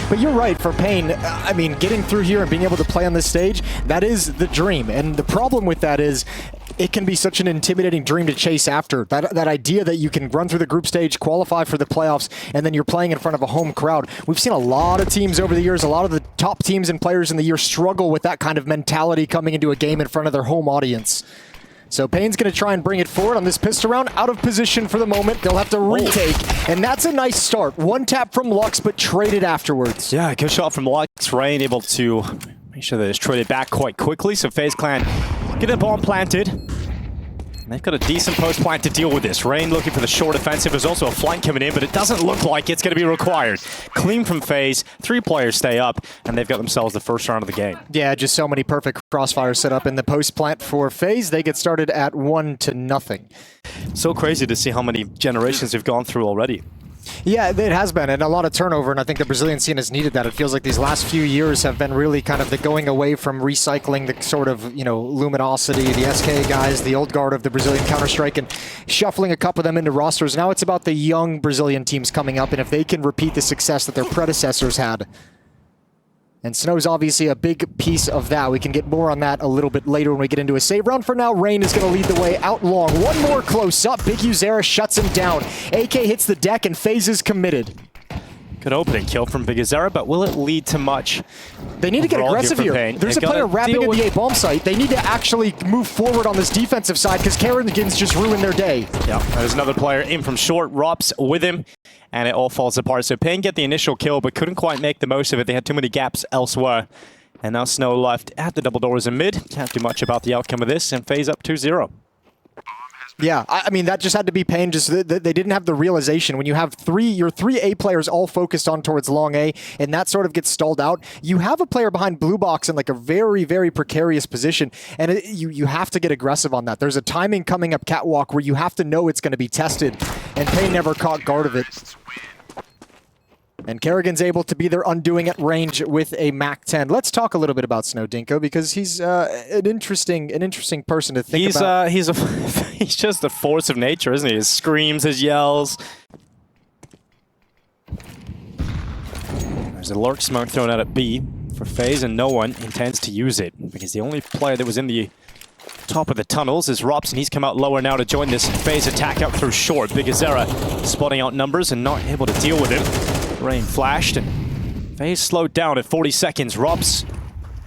But you're right, for paiN, I mean, getting through here and being able to play on this stage, that is the dream. And the problem with that is, it can be such an intimidating dream to chase after. That idea that you can run through the group stage, qualify for the playoffs, and then you're playing in front of a home crowd. We've seen a lot of teams over the years, a lot of the top teams and players in the year struggle with that kind of mentality coming into a game in front of their home audience. So paiN's going to try and bring it forward on this pistol round. Out of position for the moment. They'll have to retake. And that's a nice start. One tap from Lux, but traded afterwards. Yeah, good shot from Lux. paiN able to make sure that it's traded back quite quickly. So FaZe Clan get a bomb planted. And they've got a decent post plant to deal with this. paiN looking for the short offensive. There's also a flank coming in, but it doesn't look like it's going to be required. Clean from FaZe. 3 players stay up, and they've got themselves the first round of the game. Yeah, just so many perfect crossfires set up in the post plant for FaZe. They get started at 1-0. So crazy to see how many generations we've gone through already. Yeah, it has been, and a lot of turnover, and I think the Brazilian scene has needed that. It feels like these last few years have been really kind of the going away from recycling the sort of, you know, luminosity, the SK guys, the old guard of the Brazilian Counter-Strike, and shuffling a couple of them into rosters. Now it's about the young Brazilian teams coming up, and if they can repeat the success that their predecessors had. And Snow's obviously a big piece of that. We can get more on that a little bit later when we get into a save round. For now, paiN is going to lead the way out long. One more close up. Big Uzera shuts him down. AK hits the deck, and FaZe is committed. Good opening kill from Big Uzera, but will it lead to much? They need to get aggressive here. There's a player wrapping at the A bomb site. They need to actually move forward on this defensive side because Kerrigan's just ruined their day. Yeah, there's another player in from short. Rops with him, and it all falls apart. So paiN get the initial kill, but couldn't quite make the most of it. They had too many gaps elsewhere. And now Snow left at the double doors in mid. Can't do much about the outcome of this, and FaZe up 2-0. Yeah, I mean, that just had to be paiN. Just they didn't have the realization. When you have your three A players all focused on towards long A, and that sort of gets stalled out, you have a player behind blue box in like a very, very precarious position, and you have to get aggressive on that. There's a timing coming up catwalk where you have to know it's going to be tested, and paiN never caught guard of it. And Kerrigan's able to be their undoing at range with a MAC-10. Let's talk a little bit about Snow, Dinko, because he's an interesting person to think about. He's just a force of nature, isn't he? His screams, his yells. There's a lurk smoke thrown out at B for FaZe, and no one intends to use it because the only player that was in the top of the tunnels is Rops, and he's come out lower now to join this FaZe attack up through short. Big Uzera spotting out numbers and not able to deal with him. paiN flashed, and FaZe slowed down at 40 seconds. Rops,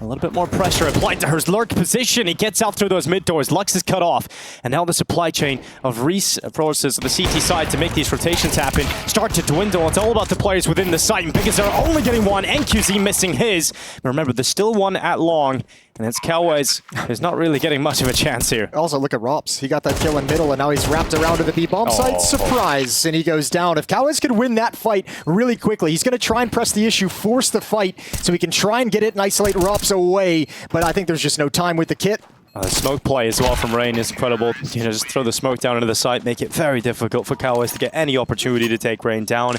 a little bit more pressure applied to her lurk position. He gets out through those mid doors. Lux is cut off, and now the supply chain of resources on the CT side to make these rotations happen start to dwindle. It's all about the players within the site, and Big Uzera only getting one. NQZ missing his. But remember, there's still one at long, and it's Cowboys is not really getting much of a chance here. Also, look at Rops. He got that kill in middle, and now he's wrapped around to the B bomb site. Surprise! And he goes down. If Cowboys could win that fight really quickly, he's going to try and press the issue, force the fight, so he can try and get it and isolate Rops away. But I think there's just no time with the kit. The smoke play as well from paiN is incredible. You know, just throw the smoke down into the site, make it very difficult for Cowboys to get any opportunity to take paiN down.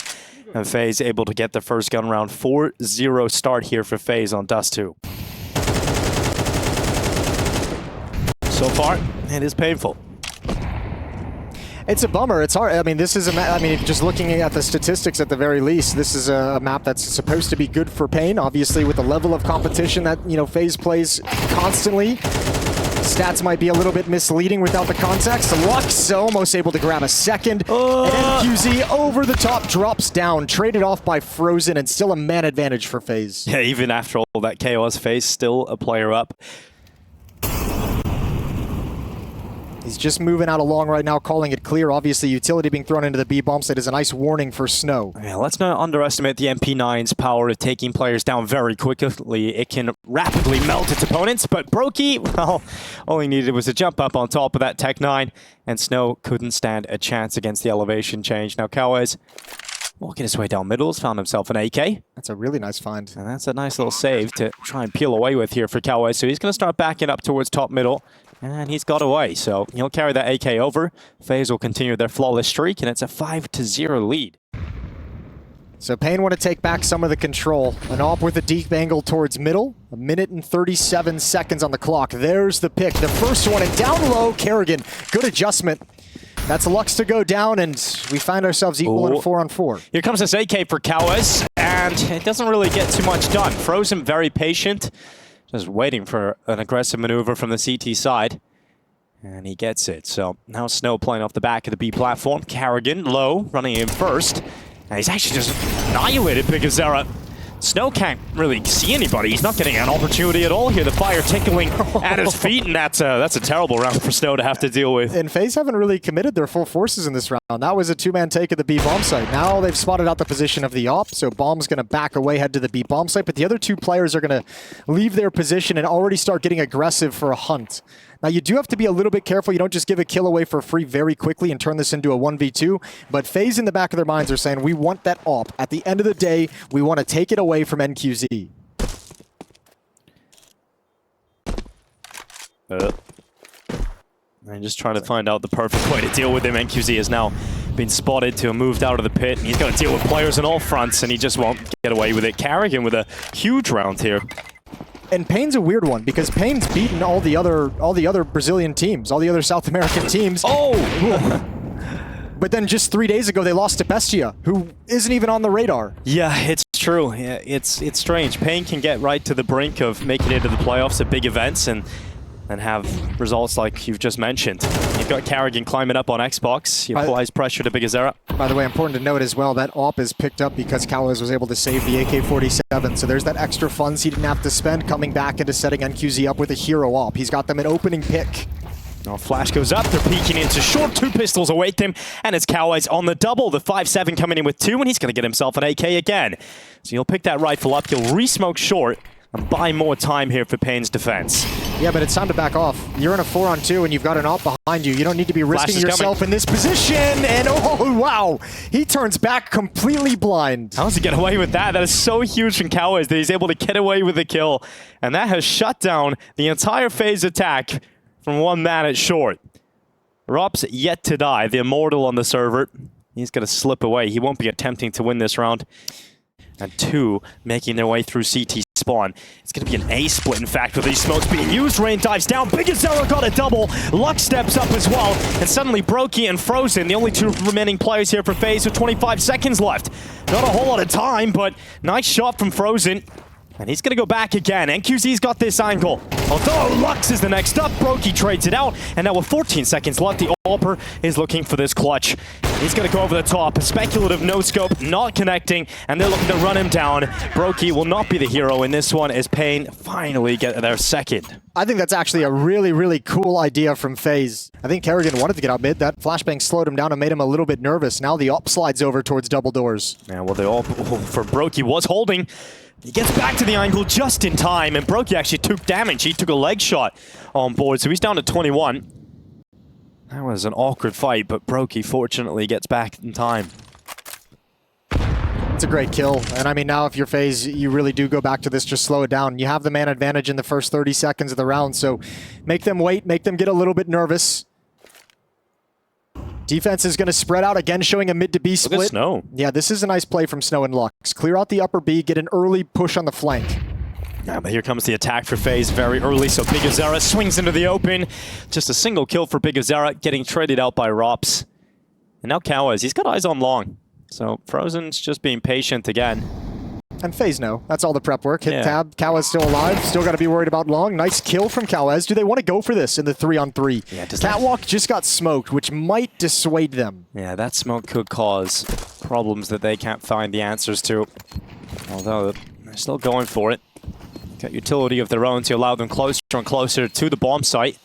And FaZe able to get the first gun round. 4-0 start here for FaZe on Dust 2. So far, it is painful. It's a bummer. It's hard. I mean, this is just looking at the statistics at the very least, this is a map that's supposed to be good for paiN. Obviously, with the level of competition that, you know, FaZe plays constantly, stats might be a little bit misleading without the context. Lux almost able to grab a second. And NQZ over the top drops down, traded off by Frozen, and still a man advantage for FaZe. Yeah, even after all that chaos, FaZe still a player up. He's just moving out along right now, calling it clear. Obviously, utility being thrown into the B bomb site is a nice warning for Snow. Yeah, let's not underestimate the MP9's power of taking players down very quickly. It can rapidly melt its opponents, but Brokey, well, all he needed was a jump up on top of that Tech 9, and Snow couldn't stand a chance against the elevation change. Now, Cowboys walking his way down middles, found himself an AK. That's a really nice find. And that's a nice little save to try and peel away with here for Cowboys. So he's going to start backing up towards top middle. And he's got away, so he'll carry that AK over. FaZe will continue their flawless streak, and it's a 5-0 lead. So paiN want to take back some of the control. An op with a deep angle towards middle. 1 minute and 37 seconds on the clock. There's the pick. The first one, and down low, Kerrigan. Good adjustment. That's Lux to go down, and we find ourselves equal in a 4-on-4. Here comes this AK for Cowes, and it doesn't really get too much done. Frozen very patient, just waiting for an aggressive maneuver from the CT side. And he gets it. So now Snow playing off the back of the B platform. Carrigan low, running in first. And he's actually just annihilated paiN. Snow can't really see anybody. He's not getting an opportunity at all here. The fire tickling at his feet, and that's a terrible round for Snow to have to deal with. And FaZe haven't really committed their full forces in this round. That was a two-man take of the B bomb site. Now they've spotted out the position of the op, so Bomb's going to back away, head to the B bomb site, but the other two players are going to leave their position and already start getting aggressive for a hunt. Now, you do have to be a little bit careful. You don't just give a kill away for free very quickly and turn this into a 1v2. But FaZe in the back of their minds are saying, we want that op. At the end of the day, we want to take it away from NQZ. I'm just trying to find out the perfect way to deal with him. NQZ has now been spotted to have moved out of the pit. And he's going to deal with players on all fronts, and he just won't get away with it. Carrigan with a huge round here. And paiN's a weird one because paiN's beaten all the other Brazilian teams, all the other South American teams. Oh! But then just 3 days ago, they lost to Bestia, who isn't even on the radar. Yeah, it's true. Yeah, it's strange. paiN can get right to the brink of making it into the playoffs at big events and have results like you've just mentioned. You've got Carrigan climbing up on Xbox. He applies pressure to paiN. By the way, important to note as well, that op is picked up because Cowes was able to save the AK-47. So there's that extra funds he didn't have to spend coming back into setting NQZ up with a hero op. He's got them an opening pick. Now flash goes up, they're peeking into short, 2 pistols await them, and it's Cowes on the double. The 5-7 coming in with 2, and he's going to get himself an AK again. So he'll pick that rifle up, he'll re-smoke short, and buy more time here for paiN's defense. Yeah, but it's time to back off. You're in a 4-on-2 and you've got an op behind you. You don't need to be risking yourself in this position. And oh, wow. He turns back completely blind. How does he get away with that? That is so huge from Cowes that he's able to get away with the kill. And that has shut down the entire FaZe attack from one man at short. Rop's yet to die, the immortal on the server. He's going to slip away. He won't be attempting to win this round. And 2 making their way through CT spawn. It's going to be an A split, in fact, with these smokes being used. Rain dives down. paiN got a double. Lux steps up as well. And suddenly Brokey and Frozen, the only 2 remaining players here for FaZe with 25 seconds left. Not a whole lot of time, but nice shot from Frozen. And he's going to go back again. NQZ's got this angle. Although Lux is the next up, Brokey trades it out. And now with 14 seconds left, the AWPer is looking for this clutch. He's going to go over the top. A speculative no-scope, not connecting, and they're looking to run him down. Brokey will not be the hero in this one as paiN finally get their second. I think that's actually a really, really cool idea from FaZe. I think Carrigan wanted to get out mid. That flashbang slowed him down and made him a little bit nervous. Now the op slides over towards double doors. Yeah, well, the AWP for Brokey was holding. He gets back to the angle just in time, and Brokey actually took damage. He took a leg shot on board, so he's down to 21. That was an awkward fight, but Brokey fortunately gets back in time. It's a great kill. And I mean, now if you're FaZe, you really do go back to this, just slow it down. You have the man advantage in the first 30 seconds of the round, so make them wait, make them get a little bit nervous. Defense is going to spread out again, showing a mid to B split. Look at Snow. Yeah, this is a nice play from Snow and Lux. Clear out the upper B, get an early push on the flank. Yeah, but here comes the attack for FaZe very early, so paiN swings into the open. Just a single kill for paiN, getting traded out by Rops. And now Cowes, he's got eyes on long. So Frozen's just being patient again. And FaZe no. That's all the prep work. Hit tab. Cowes still alive. Still got to be worried about long. Nice kill from Cowes. Do they want to go for this in the 3-on-3? Yeah, Catwalk just got smoked, which might dissuade them. Yeah, that smoke could cause problems that they can't find the answers to. Although they're still going for it. Got utility of their own to allow them closer and closer to the bomb site.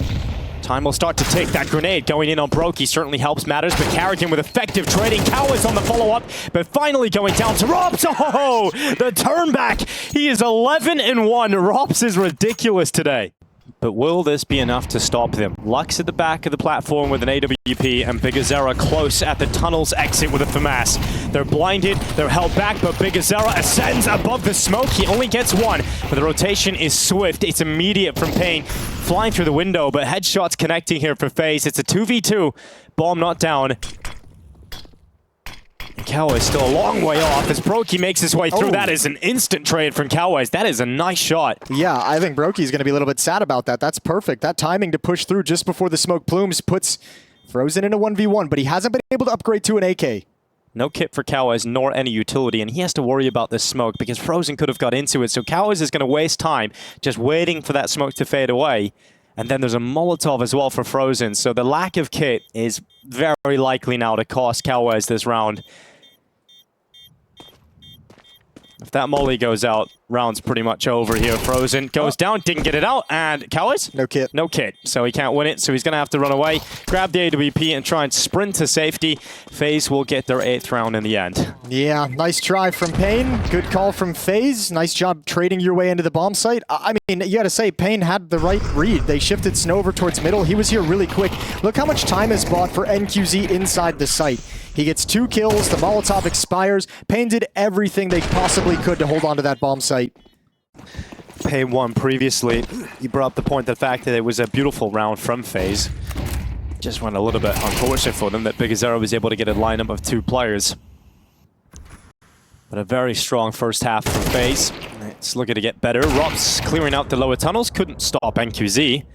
Time will start to tick. That grenade going in on Brokey certainly helps matters, but Carrigan with effective trading. Cowes on the follow-up, but finally going down to Rops. Oh, the turn back. He is 11-1. Rops is ridiculous today. But will this be enough to stop them? Lux at the back of the platform with an AWP, and paiN close at the tunnel's exit with a FAMAS. They're blinded, they're held back, but paiN ascends above the smoke. He only gets 1, but the rotation is swift. It's immediate from paiN. Flying through the window, but headshots connecting here for FaZe. It's a 2v2. Bomb not down. Cowes still a long way off as Brokey makes his way through. That is an instant trade from Cowes. That is a nice shot. Yeah, I think Brokey's going to be a little bit sad about that. That's perfect. That timing to push through just before the smoke plumes puts Frozen in a 1v1, but he hasn't been able to upgrade to an AK. No kit for Cowboys, nor any utility, and he has to worry about this smoke because Frozen could have got into it. So Cowboys is going to waste time just waiting for that smoke to fade away. And then there's a Molotov as well for Frozen. So the lack of kit is very likely now to cost Cowboys this round. If that molly goes out, round's pretty much over here. Frozen goes down, didn't get it out, and Cowboys? No kit. No kit, so he can't win it, so he's going to have to run away, grab the AWP, and try and sprint to safety. FaZe will get their 8th round in the end. Yeah, nice try from paiN. Good call from FaZe. Nice job trading your way into the bomb site. I mean, you gotta say, paiN had the right read. They shifted Snow over towards middle. He was here really quick. Look how much time is bought for NQZ inside the site. He gets 2 kills, the Molotov expires. paiN did everything they possibly could to hold on to that bomb site. paiN won previously. You brought up the point, the fact that it was a beautiful round from FaZe. Just went a little bit unfortunate for them that bigazera was able to get a lineup of 2 players. But a very strong first half from FaZe. It's looking to get better. Rops clearing out the lower tunnels, couldn't stop NQZ.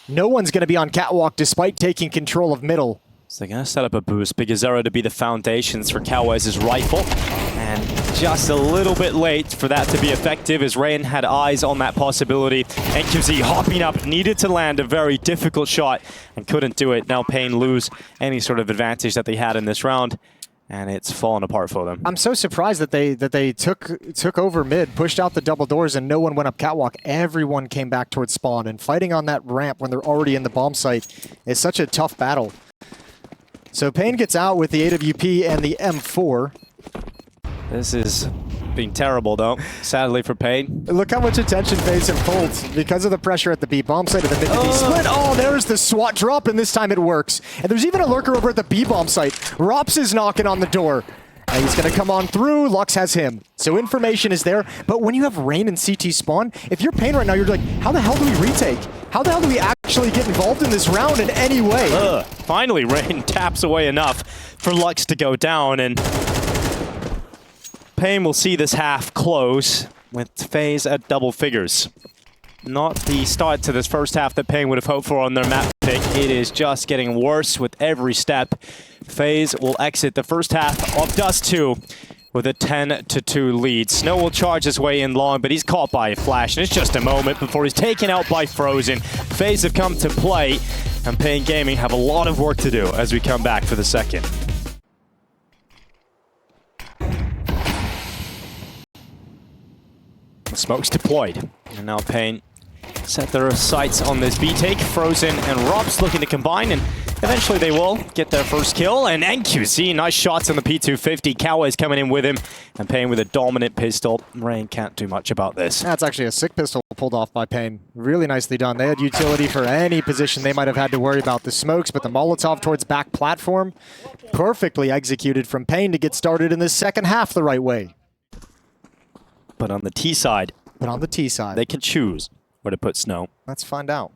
No one's going to be on catwalk despite taking control of middle. So they're going to set up a boost. bigazera to be the foundations for Cowboys' rifle. And just a little bit late for that to be effective as Rain had eyes on that possibility. NQZ hopping up, needed to land a very difficult shot and couldn't do it. Now paiN lose any sort of advantage that they had in this round. And it's fallen apart for them. I'm so surprised that they took over mid, pushed out the double doors, and no one went up catwalk. Everyone came back towards spawn, and fighting on that ramp when they're already in the bomb site is such a tough battle. So paiN gets out with the AWP and the M4. This is being terrible, though, sadly for paiN. Look how much attention FaZe have pulled because of the pressure at the B bomb site of the mid to B split. Oh, there's the SWAT drop, and this time it works. And there's even a lurker over at the B bomb site. Rops is knocking on the door. And he's going to come on through. Lux has him. So information is there. But when you have Rain and CT spawn, if you're paiN right now, you're like, how the hell do we retake? How the hell do we actually get involved in this round in any way? Finally, Rain taps away enough for Lux to go down, and paiN will see this half close with FaZe at double figures. Not the start to this first half that paiN would have hoped for on their map pick. It is just getting worse with every step. FaZe will exit the first half of Dust 2 with a 10-2 lead. Snow will charge his way in long, but he's caught by a flash, and it's just a moment before he's taken out by Frozen. FaZe have come to play, and paiN Gaming have a lot of work to do as we come back for the second. Smoke's deployed, and now paiN set their sights on this B take. Frozen and Robs looking to combine, and eventually they will get their first kill. And NQZ, nice shots on the P250. Cowboys coming in with him, and paiN with a dominant pistol. Rain can't do much about this. That's actually a sick pistol pulled off by paiN. Really nicely done. They had utility for any position they might have had to worry about the smokes, but the Molotov towards back platform, perfectly executed from paiN to get started in this second half the right way. But on the T side, they can choose where to put Snow. Let's find out.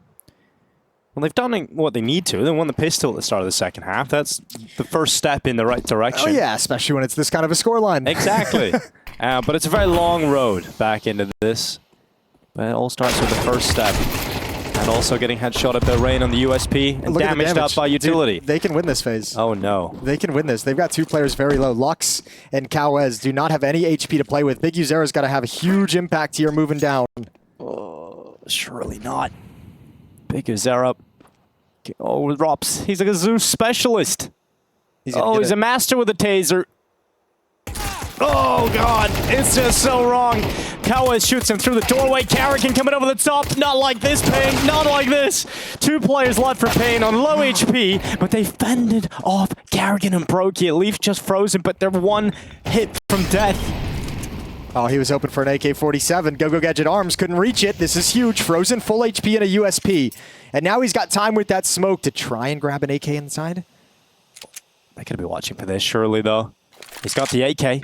Well, they've done what they need to. They won the pistol at the start of the second half. That's the first step in the right direction. Oh yeah, especially when it's this kind of a scoreline. Exactly. But it's a very long road back into this. But it all starts with the first step. And also getting headshot at the Rain on the USP and damaged up by utility. Dude, they can win this phase. Oh no. They can win this. They've got 2 players very low. Lux and Cowez do not have any HP to play with. bigazera's got to have a huge impact here moving down. Oh, surely not. bigazera. Oh, Rops. He's like a Zeus specialist. He's a master with a taser. Oh, God. It's just so wrong. Cowboys shoots him through the doorway. Carrigan coming over the top. Not like this, paiN. Not like this. 2 players left for paiN on low HP, but they fended off Carrigan and Brokey. At least just Frozen, but they're 1 hit from death. Oh, he was hoping for an AK-47. Go Gadget Arms couldn't reach it. This is huge. Frozen, full HP and a USP. And now he's got time with that smoke to try and grab an AK inside. They could be watching for this, surely, though. He's got the AK.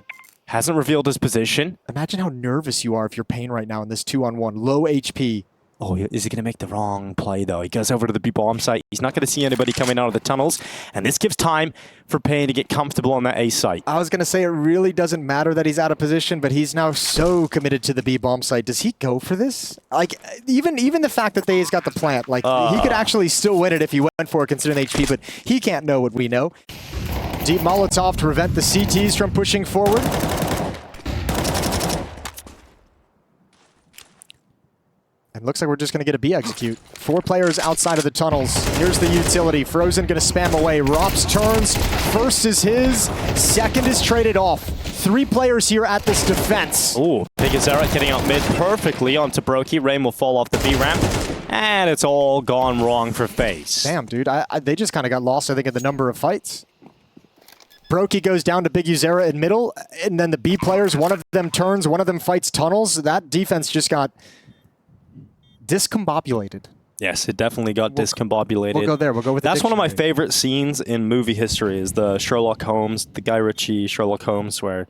Hasn't revealed his position. Imagine how nervous you are if you're paiN right now in this 2-on-1. Low HP. Oh, is he going to make the wrong play, though? He goes over to the B-bomb site. He's not going to see anybody coming out of the tunnels. And this gives time for paiN to get comfortable on that A site. I was going to say it really doesn't matter that he's out of position, but he's now so committed to the B-bomb site. Does he go for this? Like, even the fact that he's got the plant, like, he could actually still win it if he went for it considering the HP, but he can't know what we know. Deep Molotov to prevent the CTs from pushing forward. And looks like we're just going to get a B execute. 4 players outside of the tunnels. Here's the utility. Frozen going to spam away. Rops turns. First is his. Second is traded off. 3 players here at this defense. Ooh, paiN getting out mid perfectly onto Brokey. Rain will fall off the B ramp. And it's all gone wrong for FaZe. Damn, dude. They just kind of got lost, I think, in the number of fights. Brokey goes down to Big Uzera in middle. And then the B players, one of them turns, one of them fights tunnels. That defense just got discombobulated. Yes, it definitely got discombobulated. We'll go there. We'll go with That's one of my favorite scenes in movie history is the Sherlock Holmes, the Guy Ritchie Sherlock Holmes, where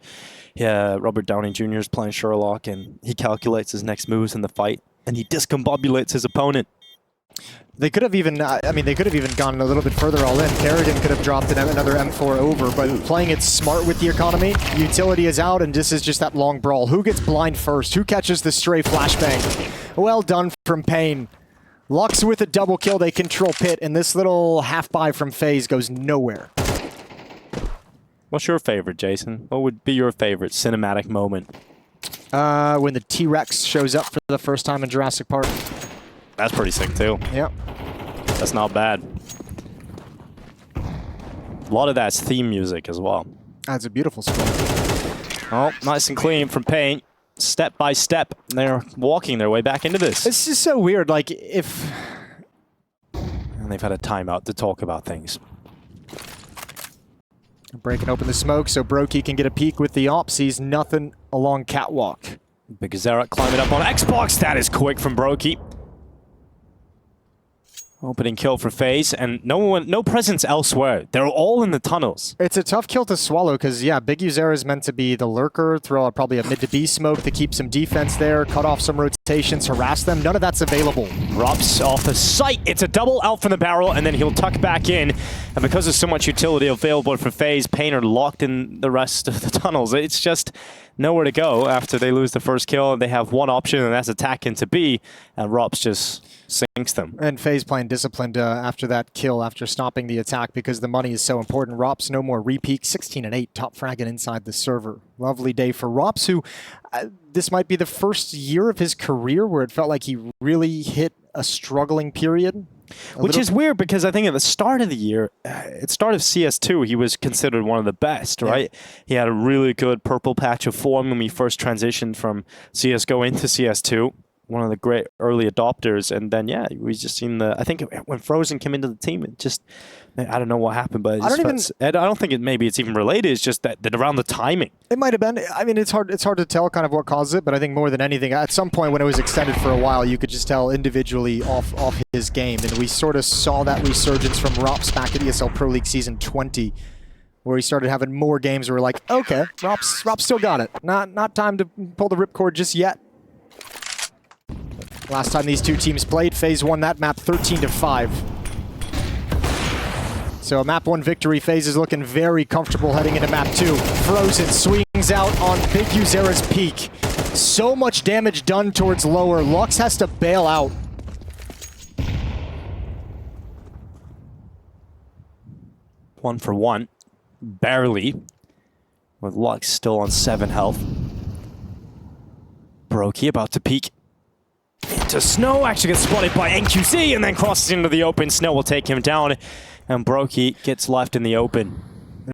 Robert Downey Jr. is playing Sherlock and he calculates his next moves in the fight and he discombobulates his opponent. They could have even, they could have even gone a little bit further all in. Kerrigan could have dropped another M4 over, but playing it smart with the economy, utility is out, and this is just that long brawl. Who gets blind first? Who catches the stray flashbang? Well done from paiN. Lux with a double kill, they control pit, and this little half-buy from FaZe goes nowhere. What's your favorite, Jason? What would be your favorite cinematic moment? When the T-Rex shows up for the first time in Jurassic Park. That's pretty sick, too. Yep. That's not bad. A lot of that's theme music as well. That's a beautiful score. Oh, nice and clean from paiN. Step by step, they're walking their way back into this. It's just so weird, like, if... And they've had a timeout to talk about things. Breaking open the smoke so Brokey can get a peek with the op. Sees nothing along catwalk. Big Zerek climbing up on Xbox. That is quick from Brokey. Opening kill for FaZe, and no presence elsewhere. They're all in the tunnels. It's a tough kill to swallow because, yeah, Big Uzera is meant to be the lurker, throw out probably a mid to B smoke to keep some defense there, cut off some rotations, harass them. None of that's available. Rops off the site. It's a double out from the barrel, and then he'll tuck back in. And because there's so much utility available for FaZe, paiN are locked in the rest of the tunnels. It's just nowhere to go after they lose the first kill. They have one option, and that's attack into B, and Rops just sinks them. And FaZe playing disciplined after that kill, after stopping the attack because the money is so important. Rops, no more repeat, 16-8, top fragging inside the server. Lovely day for Rops, who this might be the first year of his career where it felt like he really hit a struggling period. Which is weird because I think at the start of the year, at the start of CS2, he was considered one of the best, right? Yeah. He had a really good purple patch of form when we first transitioned from CSGO into CS2. One of the great early adopters, and then we just seen I think when Frozen came into the team, it just, I don't know what happened, but I don't think maybe it's even related. It's just that around the timing. It might have been. I mean, it's hard to tell kind of what caused it, but I think more than anything, at some point when it was extended for a while, you could just tell individually off his game, and we sort of saw that resurgence from Rops back at ESL Pro League Season 20. Where he started having more games where we're like, okay, Rops still got it. Not time to pull the ripcord just yet. Last time these two teams played, FaZe won that map 13-5. So a map 1 victory. FaZe is looking very comfortable heading into map 2. Frozen swings out on Big Uzera's peak. So much damage done towards lower. Lux has to bail out. One for one. Barely. With Lux still on 7 health. Brokey about to peek. Into Snow, actually gets spotted by NQC and then crosses into the open. Snow will take him down, and Brokey gets left in the open.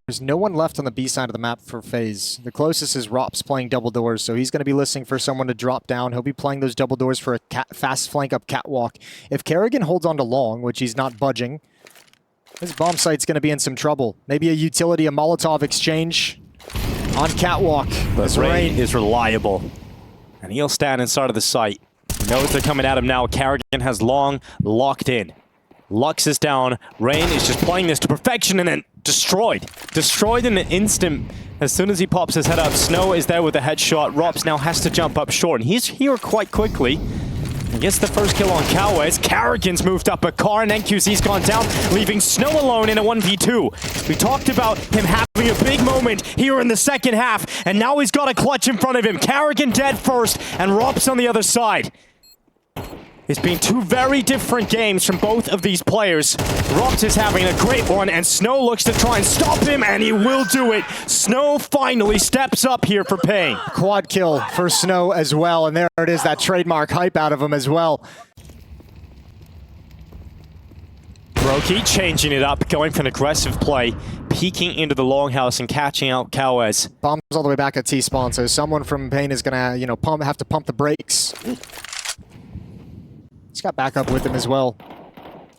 There's no one left on the B side of the map for FaZe. The closest is Rops playing double doors, so he's going to be listening for someone to drop down. He'll be playing those double doors for a fast flank up catwalk. If Kerrigan holds on to long, which he's not budging, this bomb site's going to be in some trouble. Maybe a utility, a Molotov exchange on catwalk. But Rain is reliable, and he'll stand inside of the site. He knows they're coming at him now. Kerrigan has long locked in. Lux is down. Rain is just playing this to perfection and then destroyed. Destroyed in an instant as soon as he pops his head up. Snow is there with a headshot. Rops now has to jump up short, and he's here quite quickly. He gets the first kill on Cowes. Carrigan's moved up a car and NQZ's gone down, leaving Snow alone in a 1v2. We talked about him having a big moment here in the second half, and now he's got a clutch in front of him. Carrigan dead first, and Rops on the other side. It's been two very different games from both of these players. Rops is having a great one, and Snow looks to try and stop him, and he will do it. Snow finally steps up here for paiN. Quad kill for Snow as well, and there it is, that trademark hype out of him as well. Brokey changing it up, going for an aggressive play, peeking into the longhouse and catching out Cowes. Bombs all the way back at T-spawn, so someone from paiN is gonna, have to pump the brakes. He's got backup with him as well.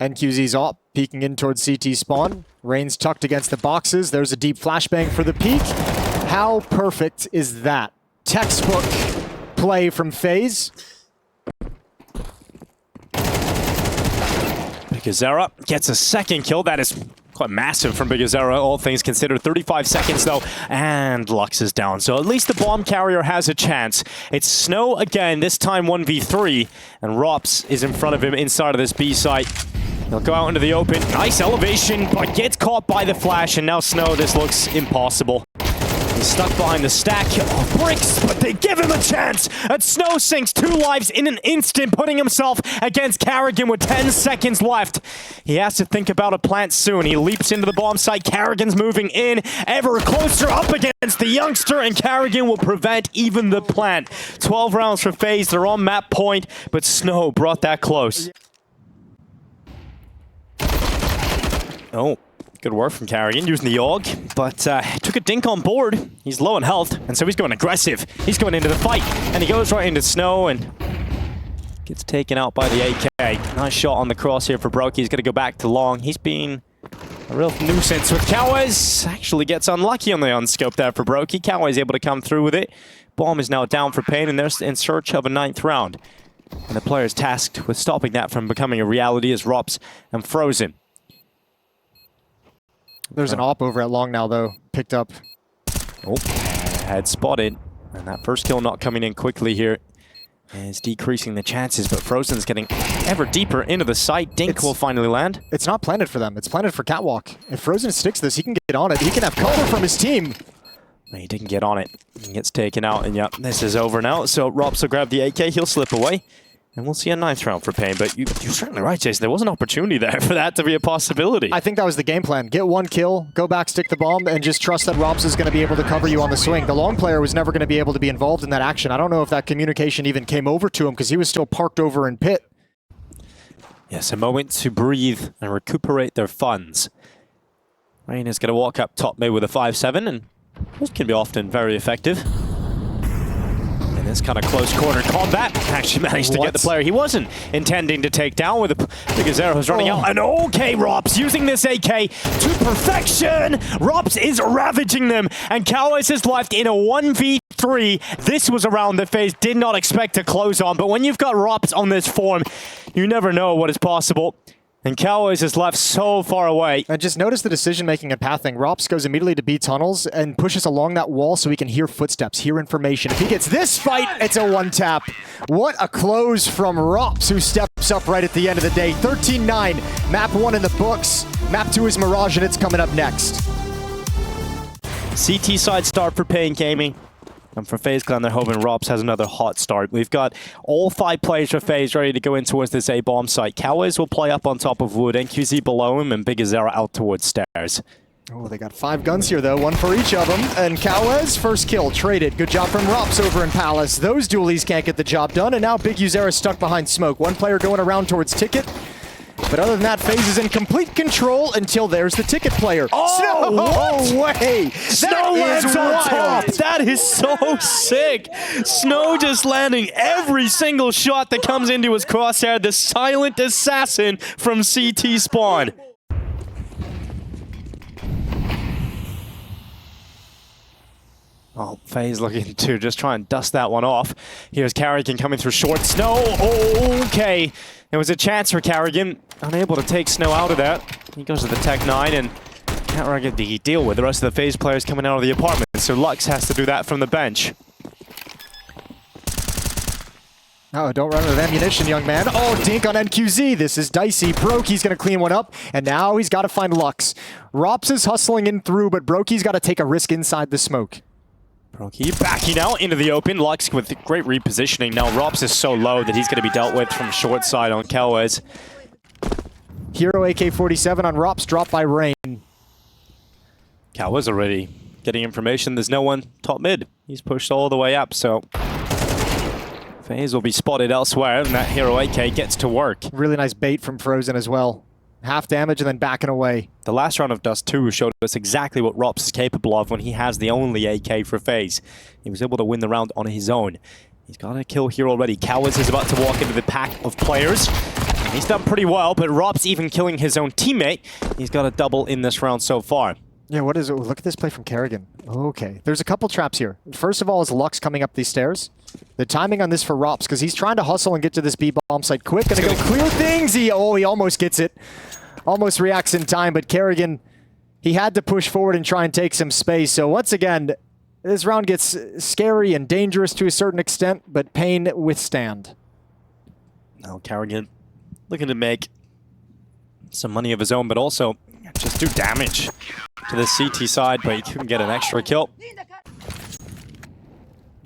NQZ's op, peeking in towards CT spawn. Rain's tucked against the boxes. There's a deep flashbang for the peek. How perfect is that? Textbook play from FaZe. Bigazera gets a second kill. That is quite massive from Bigazera, all things considered. 35 seconds though, and Lux is down. So at least the bomb carrier has a chance. It's Snow again, this time 1v3, and Rops is in front of him inside of this B site. He'll go out into the open. Nice elevation, but gets caught by the flash, and now Snow, this looks impossible. He's stuck behind the stack of bricks, but they give him a chance. And Snow sinks 2 lives in an instant, putting himself against Carrigan with 10 seconds left. He has to think about a plant soon. He leaps into the bomb site. Carrigan's moving in, ever closer up against the youngster, and Carrigan will prevent even the plant. 12 rounds for FaZe. They're on map point, but Snow brought that close. Oh. Good work from Carrigan, using the AUG, but took a dink on board. He's low on health, and so he's going aggressive. He's going into the fight, and he goes right into Snow and gets taken out by the AK. Nice shot on the cross here for Brokey. He's going to go back to long. He's been a real nuisance with Cowes. Actually gets unlucky on the unscope there for Brokey. Cowes able to come through with it. Bomb is now down for paiN, and they're in search of a 9th round. And the player is tasked with stopping that from becoming a reality as Rops and Frozen. There's an op over at long now, though. Picked up. Oh, had spotted. And that first kill not coming in quickly here is decreasing the chances, but Frozen's getting ever deeper into the site. Dink will finally land. It's not planted for them. It's planted for Catwalk. If Frozen sticks this, he can get on it. He can have cover from his team. He didn't get on it. He gets taken out, and yep, this is over now. So Rops will grab the AK, he'll slip away. And we'll see a 9th round for paiN, but you're certainly right, Jason. There was an opportunity there for that to be a possibility. I think that was the game plan. Get 1 kill, go back, stick the bomb, and just trust that Rops is going to be able to cover you on the swing. The long player was never going to be able to be involved in that action. I don't know if that communication even came over to him because he was still parked over in pit. Yes, a moment to breathe and recuperate their funds. Rain is going to walk up top mid with a 5-7, and this can be often very effective. This kind of close quarter combat actually managed to get the player he wasn't intending to take down with the Bigazera who's running out. And okay, Rops using this AK to perfection. Rops is ravaging them, and Cowes is left in a 1v3. This was a round that FaZe did not expect to close on, but when you've got Rops on this form, you never know what is possible. And Cowes is left so far away. And just notice the decision-making and pathing. Rops goes immediately to B tunnels and pushes along that wall so he can hear footsteps, hear information. If he gets this fight, it's a 1-tap. What a close from Rops, who steps up right at the end of the day. 13-9, map 1 in the books. Map 2 is Mirage, and it's coming up next. CT side start for paiN Gaming. And for FaZe Clan, they're hoping Rops has another hot start. We've got all 5 players for FaZe ready to go in towards this A-bomb site. Cowes will play up on top of wood, NQZ below him, and Bigazera out towards stairs. Oh, they got 5 guns here, though. 1 for each of them. And Cowes, first kill, traded. Good job from Rops over in Palace. Those dualies can't get the job done, and now Bigazera is stuck behind smoke. 1 player going around towards Ticket. But other than that, FaZe is in complete control until there's the Ticket player. Oh, no way! Snow lands on top! That is so sick! Snow just landing every single shot that comes into his crosshair. The silent assassin from CT spawn. Oh, FaZe looking to just try and dust that one off. Here's Carrigan coming through short. Snow, okay. There was a chance for Carrigan. Unable to take Snow out of that. He goes to the Tech 9 and can't really deal with the rest of the FaZe players coming out of the apartment. So Lux has to do that from the bench. Oh, don't run out of ammunition, young man. Oh, dink on NQZ. This is dicey. Brokey's going to clean one up, and now he's got to find Lux. Rops is hustling in through, but Brokey's got to take a risk inside the smoke. Brokey backing out into the open. Lux with great repositioning. Now Rops is so low that he's going to be dealt with from short side on Kelwes. Hero AK-47 on Rops, dropped by Rain. Kelwes already getting information. There's no one top mid. He's pushed all the way up, so FaZe will be spotted elsewhere, and that Hero AK gets to work. Really nice bait from Frozen as well. Half damage and then backing away. The last round of Dust 2 showed us exactly what Rops is capable of when he has the only AK for FaZe. He was able to win the round on his own. He's got a kill here already. Kelwes is about to walk into the pack of players. And he's done pretty well, but Rops even killing his own teammate. He's got a double in this round so far. Yeah, what is it? Look at this play from Kerrigan. Okay, there's a couple traps here. First of all is Lux coming up these stairs. The timing on this for Rops, because he's trying to hustle and get to this B-bomb site quick. Gonna go clear things. He almost gets it. Almost reacts in time, but Kerrigan, he had to push forward and try and take some space. So once again, this round gets scary and dangerous to a certain extent, but paiN withstand. Now Kerrigan looking to make some money of his own, but also just do damage to the CT side, but he couldn't get an extra kill.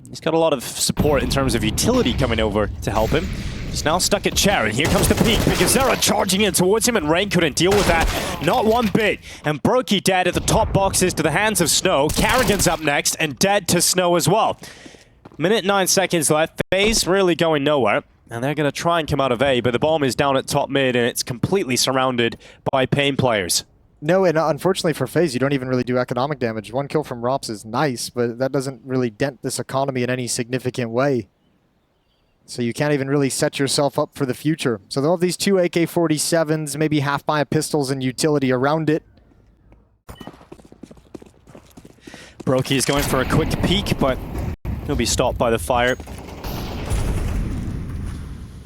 He's got a lot of support in terms of utility coming over to help him. He's now stuck at chair, and here comes the peak. Bigazera charging in towards him, and Rain couldn't deal with that. Not one bit. And Brokey dead at the top boxes to the hands of Snow. Kerrigan's up next, and dead to Snow as well. Minute 9 seconds left. FaZe really going nowhere. And they're going to try and come out of A, but the bomb is down at top mid, and it's completely surrounded by paiN players. No, and unfortunately for FaZe, you don't even really do economic damage. One kill from Rops is nice, but that doesn't really dent this economy in any significant way. So you can't even really set yourself up for the future. So they'll have these two AK-47s, maybe half by pistols and utility around it. Brokey is going for a quick peek, but he'll be stopped by the fire.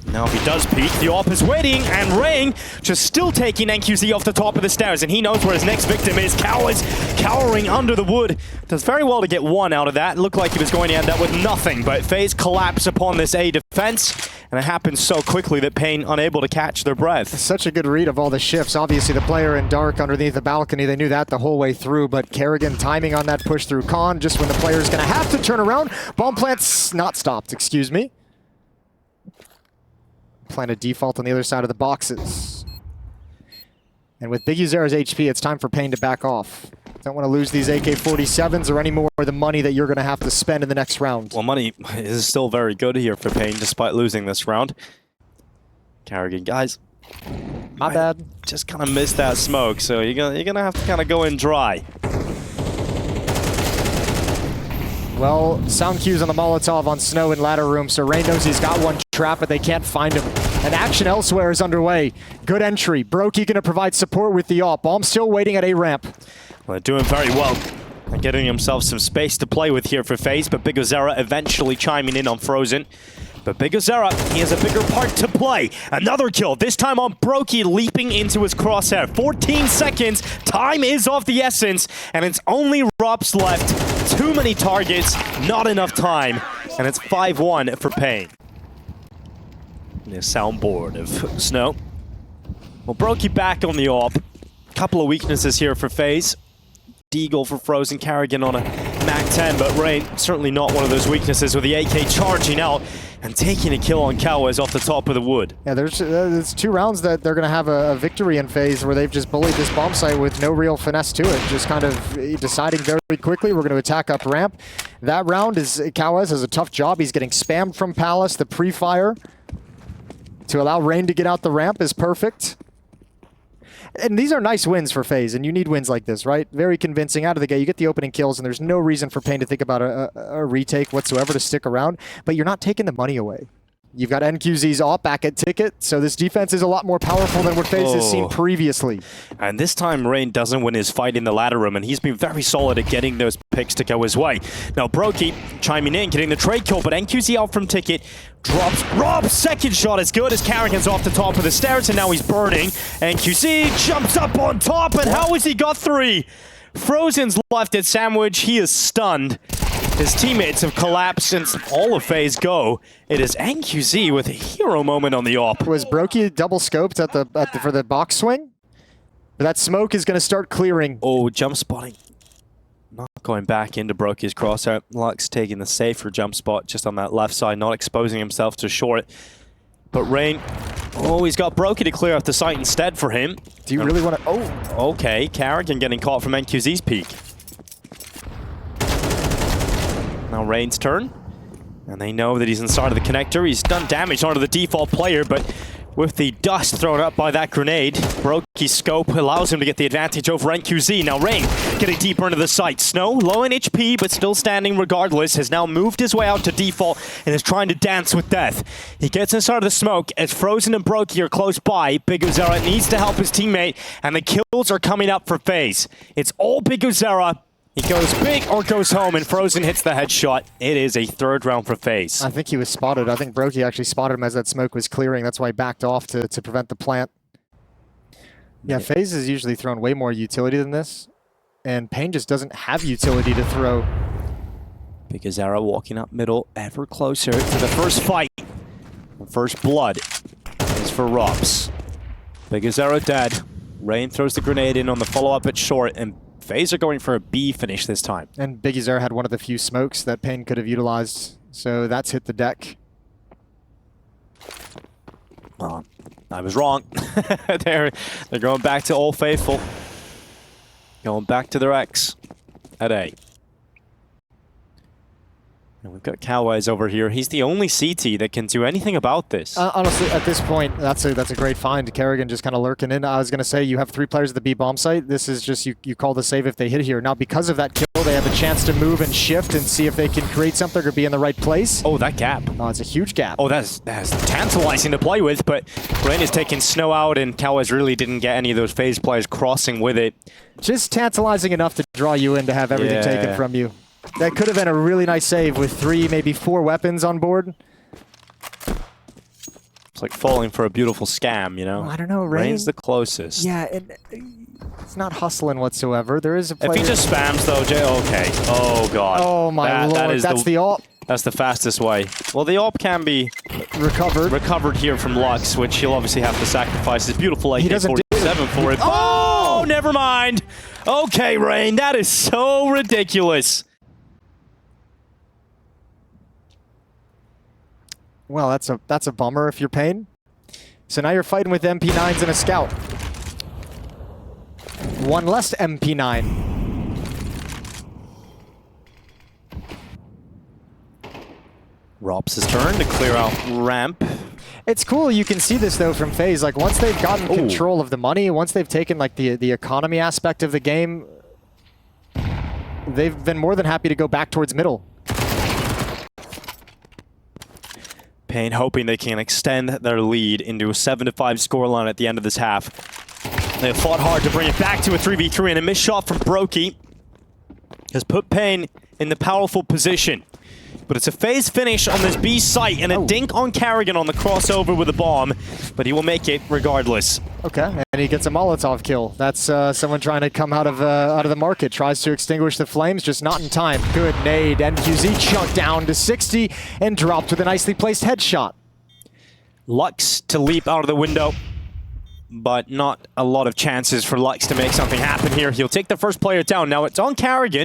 Now if he does peek, the AWP is waiting, and Rain just still taking NQZ off the top of the stairs, and he knows where his next victim is. Kelwes cowering under the wood. Does very well to get one out of that. It looked like he was going to end up with nothing, but FaZe collapse upon this A defense, and it happens so quickly that paiN unable to catch their breath. Such a good read of all the shifts. Obviously the player in dark underneath the balcony, they knew that the whole way through, but Kerrigan timing on that push through Con, just when the player's going to have to turn around. Bomb plant's not stopped, excuse me. Plant a default on the other side of the boxes. And with Bigazera's HP, it's time for paiN to back off. Don't want to lose these AK-47s or any more of the money that you're going to have to spend in the next round. Well, money is still very good here for paiN, despite losing this round. Kerrigan, guys. My bad. Just kind of missed that smoke, so you're gonna have to kind of go in dry. Well, sound cues on the Molotov on Snow in ladder room, so Rain knows he's got one trap, but they can't find him. And action elsewhere is underway. Good entry. Brokey going to provide support with the AWP. Bomb still waiting at A ramp. Well, they're doing very well. And getting himself some space to play with here for FaZe, but Bigazera eventually chiming in on Frozen. But Bigazera, he has a bigger part to play. Another kill, this time on Brokey, leaping into his crosshair. 14 seconds, time is of the essence, and it's only Rops left. Too many targets, not enough time, and it's 5-1 for paiN. The soundboard of Snow. Well, Brokey back on the AWP. Couple of weaknesses here for FaZe. Deagle for Frozen, Kerrigan on a MAC-10, but Rain certainly not one of those weaknesses with the AK charging out and taking a kill on Kelwes off the top of the wood. Yeah, there's 2 rounds that they're going to have a victory in FaZe where they've just bullied this bomb site with no real finesse to it. Just kind of deciding very quickly, we're going to attack up ramp. That round is, Kelwes has a tough job. He's getting spammed from Palace. The pre-fire to allow Rain to get out the ramp is perfect. And these are nice wins for FaZe, and you need wins like this, right? Very convincing out of the gate. You get the opening kills, and there's no reason for paiN to think about a retake whatsoever to stick around, but you're not taking the money away. You've got NQZ's AWP back at ticket, so this defense is a lot more powerful than what FaZe has seen previously. And this time, Rain doesn't win his fight in the ladder room, and he's been very solid at getting those picks to go his way. Now, Brokey chiming in, getting the trade kill, but NQZ out from ticket, drops Rob's second shot as good as Kerrigan's off the top of the stairs, and now he's burning. NQZ jumps up on top, and how has he got 3? Frozen's left at sandwich, he is stunned. His teammates have collapsed since all of FaZe go. It is NQZ with a hero moment on the op. Was Brokey double scoped for the box swing? But that smoke is going to start clearing. Oh, jump spotting. Not going back into Brokey's crosshair. Lux taking the safer jump spot just on that left side, not exposing himself to short. But Rain, oh, he's got Brokey to clear off the site instead for him. Do you really want to? Oh, okay. Carrigan getting caught from NQZ's peak. Now Rain's turn. And they know that he's inside of the connector. He's done damage onto the default player, but with the dust thrown up by that grenade, Brokey's scope allows him to get the advantage over NQZ. Now Rain getting deeper into the site. Snow, low in HP, but still standing regardless, has now moved his way out to default and is trying to dance with death. He gets inside of the smoke as Frozen and Brokey are close by. Big Uzera needs to help his teammate, and the kills are coming up for FaZe. It's all Big Uzera. He goes big or goes home, and Frozen hits the headshot. It is a third round for FaZe. I think he was spotted. I think Brokey actually spotted him as that smoke was clearing. That's why he backed off to prevent the plant. Yeah, FaZe is usually thrown way more utility than this, and paiN just doesn't have utility to throw. Big Uzera walking up middle, ever closer to the first fight. The first blood is for Robs. Big Uzera dead. Rain throws the grenade in on the follow-up at short, and FaZe are going for a B finish this time. And Big Uzera had one of the few smokes that paiN could have utilized, so that's hit the deck. Well, I was wrong. They're going back to Old Faithful. Going back to their X at A. And we've got Cowways over here. He's the only CT that can do anything about this. Honestly, at this point, that's a great find. Kerrigan just kind of lurking in. I was going to say, you have 3 players at the B bomb site. This is just, you call the save if they hit here. Now, because of that kill, they have a chance to move and shift and see if they can create something or be in the right place. Oh, that gap. Oh, it's a huge gap. Oh, that's tantalizing to play with, but Rain is taking Snow out, and Cowways really didn't get any of those FaZe players crossing with it. Just tantalizing enough to draw you in to have everything taken from you. That could have been a really nice save with 3, maybe 4 weapons on board. It's like falling for a beautiful scam, you know? I don't know, Rain's the closest. Yeah, it's not hustling whatsoever. There is a player. If he just spams though, okay. Oh god. Oh my lord, that's the AWP. That's the fastest way. Well, the AWP can be recovered here from Lux, which he'll obviously have to sacrifice his beautiful AK-47 for it. Oh, never mind. Okay, Rain, that is so ridiculous. Well, that's a bummer if you're paiN. So now you're fighting with MP9s and a scout. 1 less MP9. Robs' turn to clear out ramp. It's cool. You can see this though from FaZe. Like once they've gotten control of the money, once they've taken like the economy aspect of the game, they've been more than happy to go back towards middle. paiN hoping they can extend their lead into a 7-5 scoreline at the end of this half. They have fought hard to bring it back to a 3v3, and a missed shot from Brokey has put paiN in the powerful position. But it's a FaZe finish on this B site, and a dink on Carrigan on the crossover with a bomb, but he will make it regardless. Okay, and he gets a Molotov kill. That's someone trying to come out of the market, tries to extinguish the flames, just not in time. Good nade, NQZ chunked down to 60 and dropped with a nicely placed headshot. Lux to leap out of the window, but not a lot of chances for Lux to make something happen here. He'll take the first player down. Now it's on Carrigan.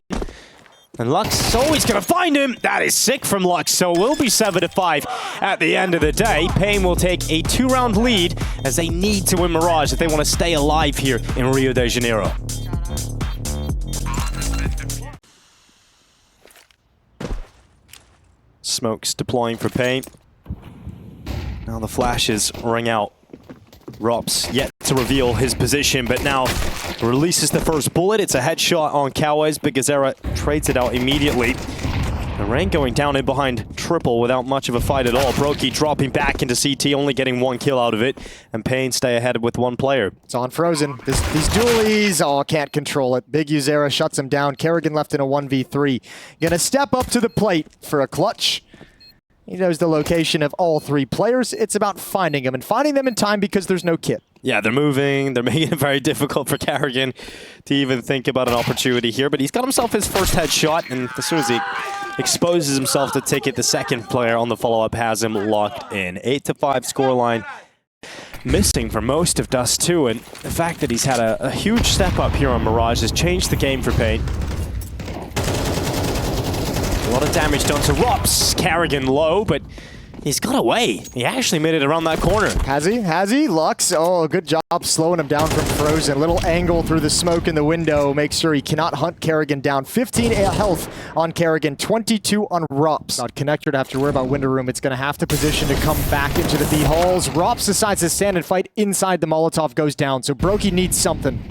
And Lux is always going to find him. That is sick from Lux, so it will be 7-5 at the end of the day. paiN will take a 2-round lead as they need to win Mirage if they want to stay alive here in Rio de Janeiro. Smokes deploying for paiN. Now the flashes ring out. Robs yet to reveal his position, but now releases the first bullet. It's a headshot on Cowways. Big Uzera trades it out immediately. The Rain going down in behind triple without much of a fight at all. Brokey dropping back into CT, only getting 1 kill out of it. And paiN stay ahead with 1 player. It's on Frozen. These dualies, can't control it. Big Uzera shuts him down. Kerrigan left in a 1v3. Gonna step up to the plate for a clutch. He knows the location of all 3 players. It's about finding them, and finding them in time because there's no kit. Yeah, they're moving. They're making it very difficult for Carrigan to even think about an opportunity here. But he's got himself his first headshot, and as soon as he exposes himself to Ticket. The second player on the follow-up has him locked in. 8-5 scoreline. Missing for most of Dust 2, and the fact that he's had a huge step up here on Mirage has changed the game for paiN. A lot of damage done to Rops. Carrigan low, but he's got away. He actually made it around that corner. Has he? Has he? Lux, oh, good job slowing him down from Frozen. Little angle through the smoke in the window. Make sure he cannot hunt Carrigan down. 15 health on Carrigan, 22 on Rops. Not connector to have to worry about window room. It's going to have to position to come back into the B halls. Rops decides to stand and fight inside. The Molotov goes down, so Brokey needs something.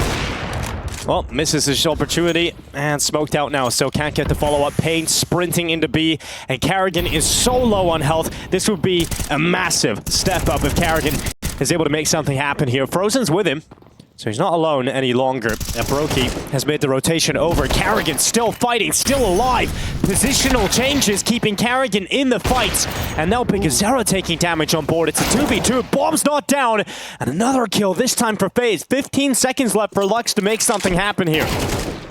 Well, misses his opportunity and smoked out now, so can't get the follow-up. paiN sprinting into B, and Carrigan is so low on health. This would be a massive step up if Carrigan is able to make something happen here. Frozen's with him, so he's not alone any longer. And Brokey has made the rotation over. Carrigan still fighting, still alive. Positional changes keeping Carrigan in the fight. And now bigazera taking damage on board. It's a 2v2. Bomb's not down. And another kill, this time for FaZe. 15 seconds left for Lux to make something happen here.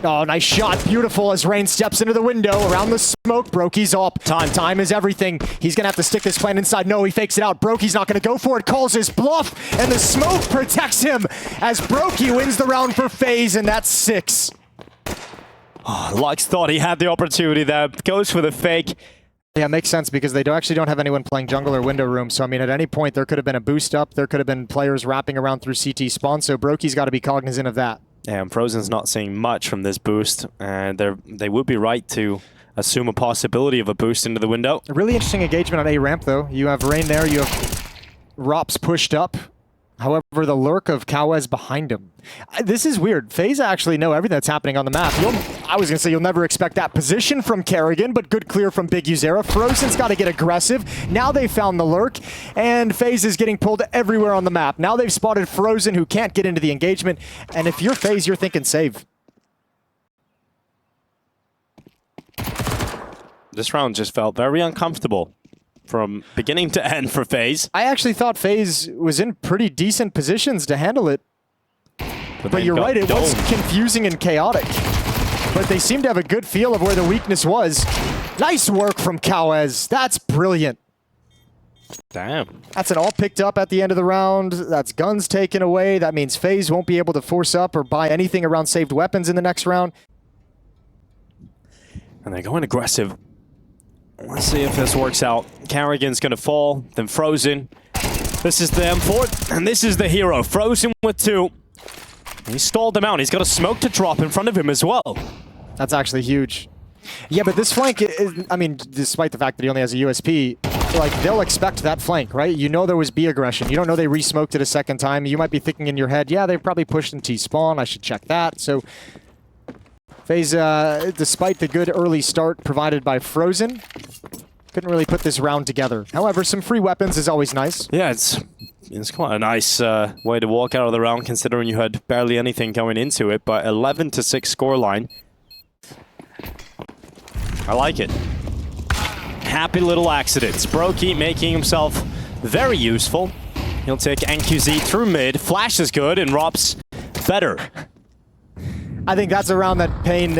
Oh, nice shot. Beautiful as Rain steps into the window. Around the smoke, Brokey's up. Time is everything. He's going to have to stick this plan inside. No, he fakes it out. Brokey's not going to go for it. Calls his bluff, and the smoke protects him as Brokey wins the round for FaZe, and that's 6. Oh, Lux thought he had the opportunity there. Goes for the fake. Yeah, it makes sense because they actually don't have anyone playing jungle or window room. So, I mean, at any point, there could have been a boost up. There could have been players wrapping around through CT spawn. So Brokey's got to be cognizant of that. Yeah, and Frozen's not seeing much from this boost, and they would be right to assume a possibility of a boost into the window. A really interesting engagement on A ramp, though. You have Rain there, you have Rops pushed up. However, the lurk of Kawez behind him. This is weird. FaZe actually know everything that's happening on the map. I was going to say you'll never expect that position from Carrigan, but good clear from bigazera. Frozen's got to get aggressive. Now they found the lurk, and FaZe is getting pulled everywhere on the map. Now they've spotted Frozen, who can't get into the engagement. And if you're FaZe, you're thinking save. This round just felt very uncomfortable from beginning to end for FaZe. I actually thought FaZe was in pretty decent positions to handle it. But you're right, it was confusing and chaotic. But they seem to have a good feel of where the weakness was. Nice work from Kawez. That's brilliant. Damn. That's an all picked up at the end of the round. That's guns taken away. That means FaZe won't be able to force up or buy anything around saved weapons in the next round. And they're going aggressive. Let's see if this works out. Carrigan's going to fall, then Frozen. This is the M4, and this is the hero. Frozen with 2. He stalled him out. He's got a smoke to drop in front of him as well. That's actually huge. Yeah, but this flank, I mean, despite the fact that he only has a USP, like, they'll expect that flank, right? You know there was B aggression. You don't know they re-smoked it a second time. You might be thinking in your head, yeah, they probably pushed in T-spawn. I should check that. So FaZe, despite the good early start provided by Frozen, couldn't really put this round together. However, some free weapons is always nice. Yeah, it's quite a nice way to walk out of the round, considering you had barely anything going into it. But 11-6 scoreline. I like it. Happy little accidents. Brokey making himself very useful. He'll take NQZ through mid. Flash is good, and Rops better. I think that's a round that paiN,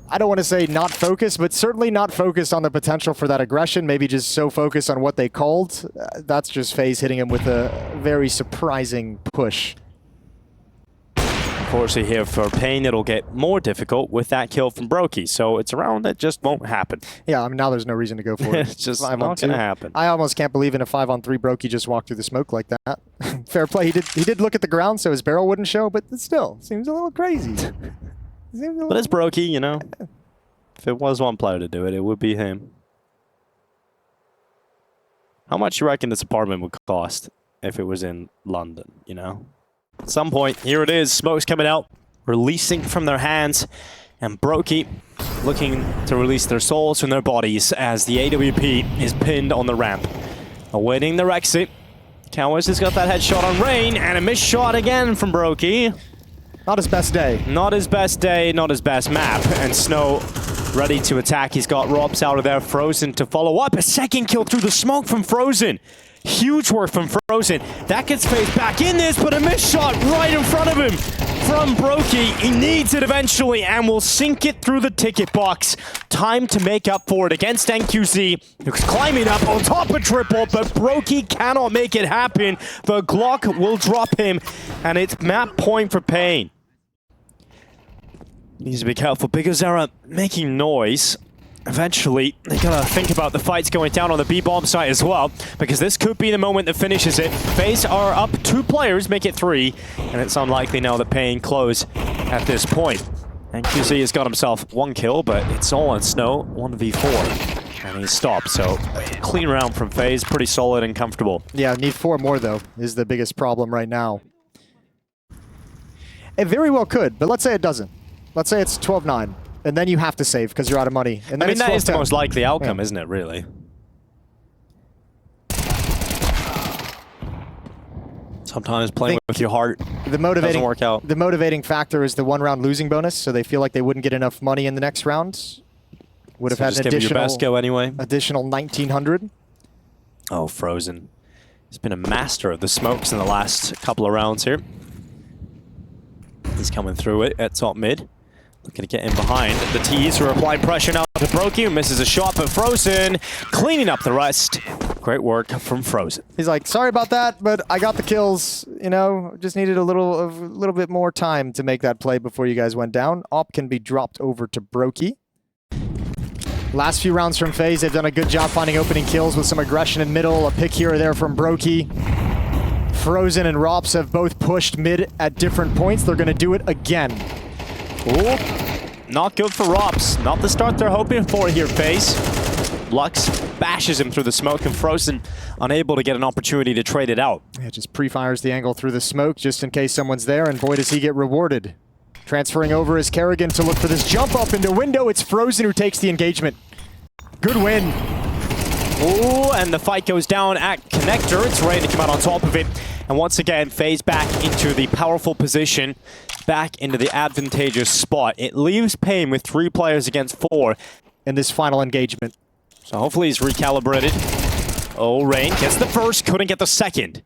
I don't want to say not focused, but certainly not focused on the potential for that aggression. Maybe just so focused on what they called. That's just FaZe hitting him with a very surprising push. Unfortunately here for paiN, it'll get more difficult with that kill from Brokey. So it's a round that just won't happen. Yeah, I mean, now there's no reason to go for it. It's just not going to happen. I almost can't believe in a 5-on-3 Brokey just walked through the smoke like that. Fair play. He did look at the ground, so his barrel wouldn't show, but it still seems a little crazy. But it's Brokey, you know. If it was one player to do it, it would be him. How much you reckon this apartment would cost if it was in London, you know? At some point, here it is. Smoke's coming out, releasing from their hands. And Brokey looking to release their souls from their bodies as the AWP is pinned on the ramp. Awaiting their exit. Kawez has got that headshot on Rain, and a missed shot again from Brokey. Not his best day. Not his best day, not his best map. And Snow ready to attack. He's got Rops out of there. Frozen to follow up. A second kill through the smoke from Frozen. Huge work from Frozen. That gets FaZe back in this, but a missed shot right in front of him from Brokey. He needs it eventually and will sink it through the ticket box. Time to make up for it against NQZ, who's climbing up on top of triple, but Brokey cannot make it happen. The Glock will drop him, and it's map point for paiN. Needs to be careful. bigazera making noise. Eventually, they gotta think about the fights going down on the B-bomb site as well, because this could be the moment that finishes it. FaZe are up 2 players, make it 3, and it's unlikely now that paiN close at this point. NQZ has got himself 1 kill, but it's all on Snow, 1v4, and he's stopped. So clean round from FaZe, pretty solid and comfortable. Yeah, need 4 more though, is the biggest problem right now. It very well could, but let's say it doesn't. Let's say it's 12-9. And then you have to save because you're out of money. And then I mean, that is the 12-10. most likely outcome, isn't it, really? Sometimes playing with your heart doesn't work out. The motivating factor is the 1-round losing bonus, so they feel like they wouldn't get enough money in the next round. Would have had an additional, your best go anyway. Additional 1,900. Oh, Frozen. He's been a master of the smokes in the last couple of rounds here. He's coming through it at top mid. Looking to get in behind the T's, who are applying pressure now to Brokey, who misses a shot, but Frozen cleaning up the rest. Great work from Frozen. He's like, sorry about that, but I got the kills. You know, just needed a little bit more time to make that play before you guys went down. Op can be dropped over to Brokey. Last few rounds from FaZe, they've done a good job finding opening kills with some aggression in middle. A pick here or there from Brokey. Frozen and Rops have both pushed mid at different points. They're going to do it again. Ooh, not good for Rops. Not the start they're hoping for here, FaZe. Lux bashes him through the smoke, and Frozen unable to get an opportunity to trade it out. Yeah, just pre-fires the angle through the smoke just in case someone's there, and boy does he get rewarded. Transferring over is Kerrigan to look for this jump up into window. It's Frozen who takes the engagement. Good win. Ooh, and the fight goes down at Connector. It's ready to come out on top of it. And once again, FaZe back into the powerful position, back into the advantageous spot. It leaves paiN with 3 players against 4 in this final engagement. So hopefully he's recalibrated. Oh, Rain gets the first, couldn't get the second.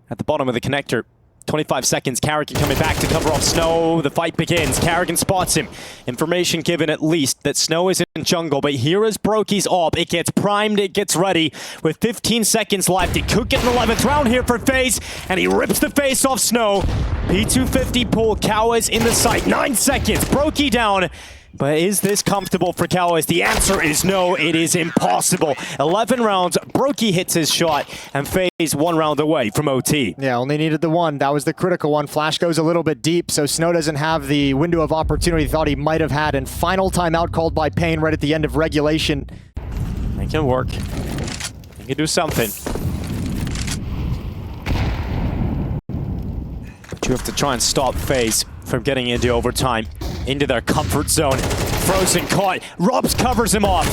At the bottom of the Connector. 25 seconds, Kerrigan coming back to cover off Snow. The fight begins. Kerrigan spots him. Information given at least that Snow is in jungle, but here is Brokey's op. It gets primed, it gets ready. With 15 seconds left, it could get an 11th round here for FaZe, and he rips the face off Snow. P250 pull, Cowas in the sight. 9 seconds, Brokey down. But is this comfortable for Cowas? The answer is no, it is impossible. 11 rounds, Brokey hits his shot, and FaZe 1 round away from OT. Yeah, only needed the 1. That was the critical one. Flash goes a little bit deep, so Snow doesn't have the window of opportunity he thought he might have had, and final timeout called by paiN right at the end of regulation. It can work. You can do something. But you have to try and stop FaZe from getting into overtime, into their comfort zone. Frozen caught. Robs covers him off.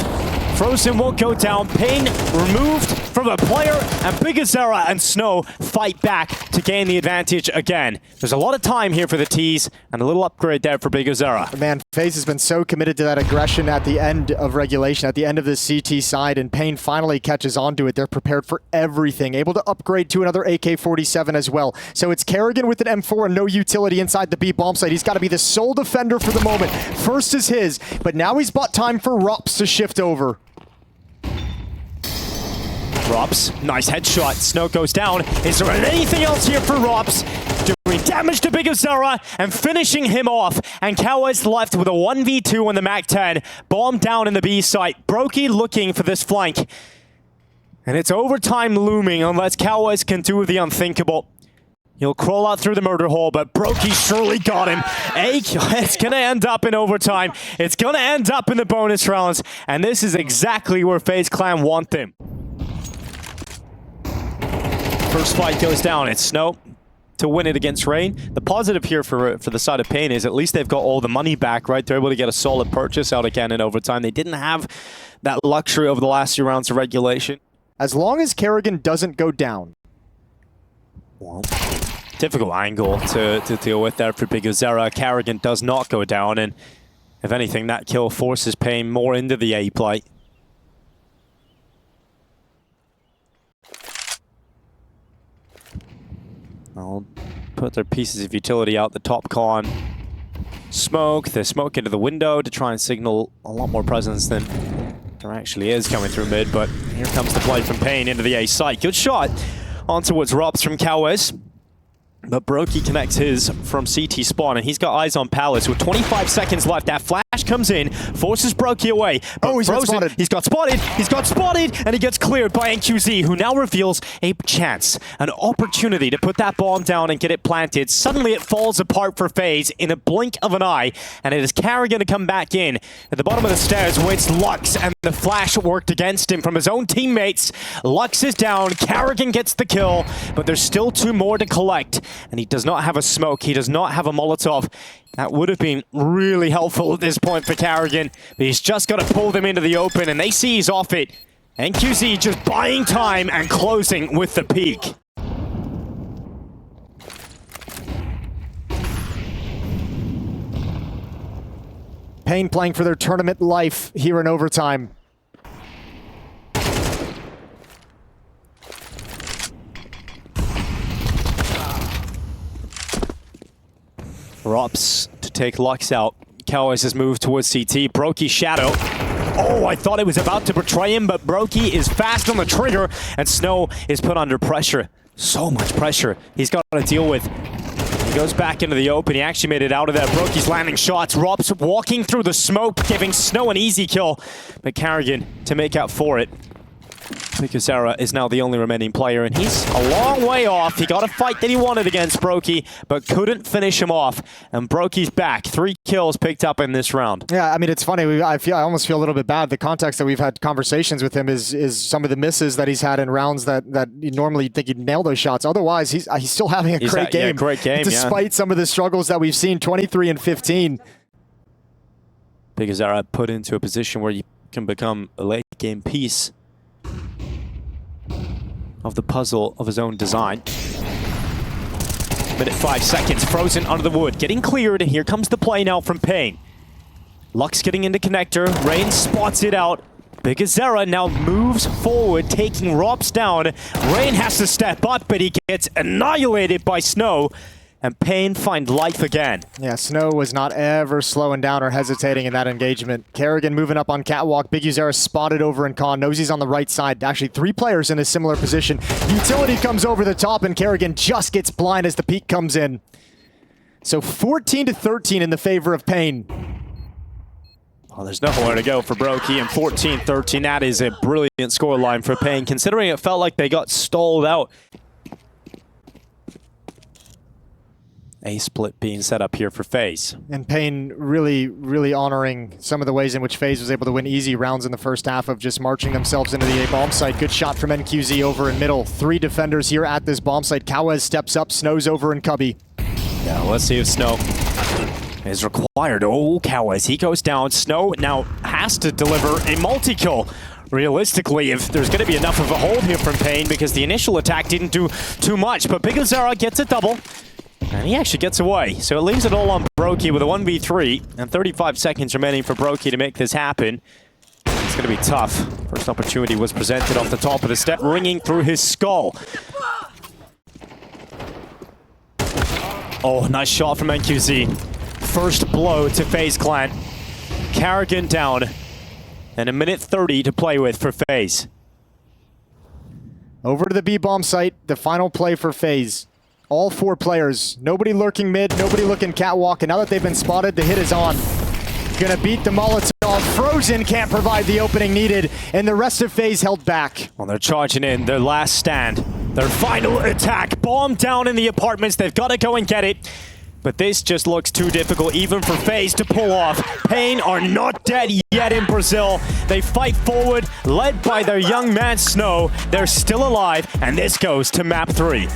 Frozen won't go down. paiN removed from the player, and bigazera and Snow fight back to gain the advantage again. There's a lot of time here for the T's, and a little upgrade there for bigazera. Man, FaZe has been so committed to that aggression at the end of regulation, at the end of the CT side, and paiN finally catches on to it. They're prepared for everything, able to upgrade to another AK-47 as well. So it's Kerrigan with an M4 and no utility inside the B bomb site. He's got to be the sole defender for the moment. First is his, but now he's bought time for Rops to shift over. Rops, nice headshot. Snow goes down. Is there anything else here for Rops? Doing damage to bigazera and finishing him off. And Cowas left with a 1v2 on the MAC-10. Bomb down in the B site. Brokey looking for this flank. And it's overtime looming unless Cowas can do the unthinkable. He'll crawl out through the murder hole, but Brokey surely got him. It's going to end up in overtime. It's going to end up in the bonus rounds. And this is exactly where FaZe Clan want them. First fight goes down. It's Snow to win it against Rain. The positive here for the side of paiN is at least they've got all the money back, right? They're able to get a solid purchase out again in overtime. They didn't have that luxury over the last few rounds of regulation. As long as Kerrigan doesn't go down. Well, difficult angle to deal with there for bigazera. Kerrigan does not go down, and if anything, that kill forces paiN more into the A play. They'll put their pieces of utility out the top con. Smoke, the smoke into the window to try and signal a lot more presence than there actually is coming through mid, but here comes the play from paiN into the A site. Good shot on towards Rops from Cowes. But Brokey connects his from CT spawn, and he's got eyes on Palace with 25 seconds left. That flash comes in, forces Brokey away. Oh, he's got spotted. He's got spotted, and he gets cleared by NQZ, who now reveals a chance, an opportunity to put that bomb down and get it planted. Suddenly it falls apart for FaZe in a blink of an eye, and it is Carrigan to come back in. At the bottom of the stairs waits Lux, and the flash worked against him from his own teammates. Lux is down, Carrigan gets the kill, but there's still 2 more to collect. And he does not have a smoke, he does not have a Molotov. That would have been really helpful at this point for Carrigan, but he's just got to pull them into the open, and they see he's off it. NQZ just buying time and closing with the peak. paiN playing for their tournament life here in overtime. Rops to take Lux out. Cowes has moved towards CT. Brokey shadow. Oh, I thought it was about to betray him, but Brokey is fast on the trigger, and Snow is put under pressure. So much pressure he's got to deal with. He goes back into the open. He actually made it out of there. Brokey's landing shots. Rops walking through the smoke, giving Snow an easy kill. But Carrigan to make up for it. Because Sarah is now the only remaining player, and he's a long way off. He got a fight that he wanted against Brokey, but couldn't finish him off. And Brokey's back. 3 kills picked up in this round. Yeah, I mean, it's funny. I almost feel a little bit bad. The context that we've had conversations with him is some of the misses that he's had in rounds that you normally think he'd nail those shots. Otherwise, he's still having a great game. Yeah, great game, despite some of the struggles that we've seen. 23 and 15. Because Sarah put into a position where you can become a late game piece of the puzzle of his own design. Minute 5 seconds, frozen under the wood, getting cleared, and here comes the play now from paiN. Lux getting into connector, Rain spots it out. Big Azera now moves forward, taking Rops down. Rain has to step up, but he gets annihilated by Snow. And paiN find life again. Yeah, Snow was not ever slowing down or hesitating in that engagement. Carrigan moving up on catwalk. Big Uzera spotted over in con. Knows he's on the right side. Actually, 3 players in a similar position. Utility comes over the top, and Carrigan just gets blind as the peek comes in. So 14 to 13 in the favor of paiN. Well, there's nowhere to go for Brokey, and 14-13. That is a brilliant scoreline for paiN, considering it felt like they got stalled out. A split being set up here for FaZe. And paiN really honoring some of the ways in which FaZe was able to win easy rounds in the first half of just marching themselves into the A bomb site. Good shot from NQZ over in middle. 3 defenders here at this bomb site. Cowes steps up, Snow's over in Cubby. Yeah, let's see if Snow is required. Oh, Cowes, he goes down. Snow now has to deliver a multi-kill. Realistically, if there's going to be enough of a hold here from paiN, because the initial attack didn't do too much, but Big Azera gets a double. And he actually gets away. So it leaves it all on Brokey with a 1v3 and 35 seconds remaining for Brokey to make this happen. It's going to be tough. First opportunity was presented off the top of the step, ringing through his skull. Oh, nice shot from NQZ. First blow to FaZe Clan. Carrigan down. And a minute 30 to play with for FaZe. Over to the B bomb site, the final play for FaZe. All 4 players. Nobody lurking mid, nobody looking catwalk, and now that they've been spotted, the hit is on. Gonna beat the Molotov. Frozen can't provide the opening needed, and the rest of FaZe held back. Well, they're charging in, their last stand. Their final attack. Bomb down in the apartments. They've got to go and get it. But this just looks too difficult even for FaZe to pull off. paiN are not dead yet in Brazil. They fight forward, led by their young man Snow. They're still alive, and this goes to map 3.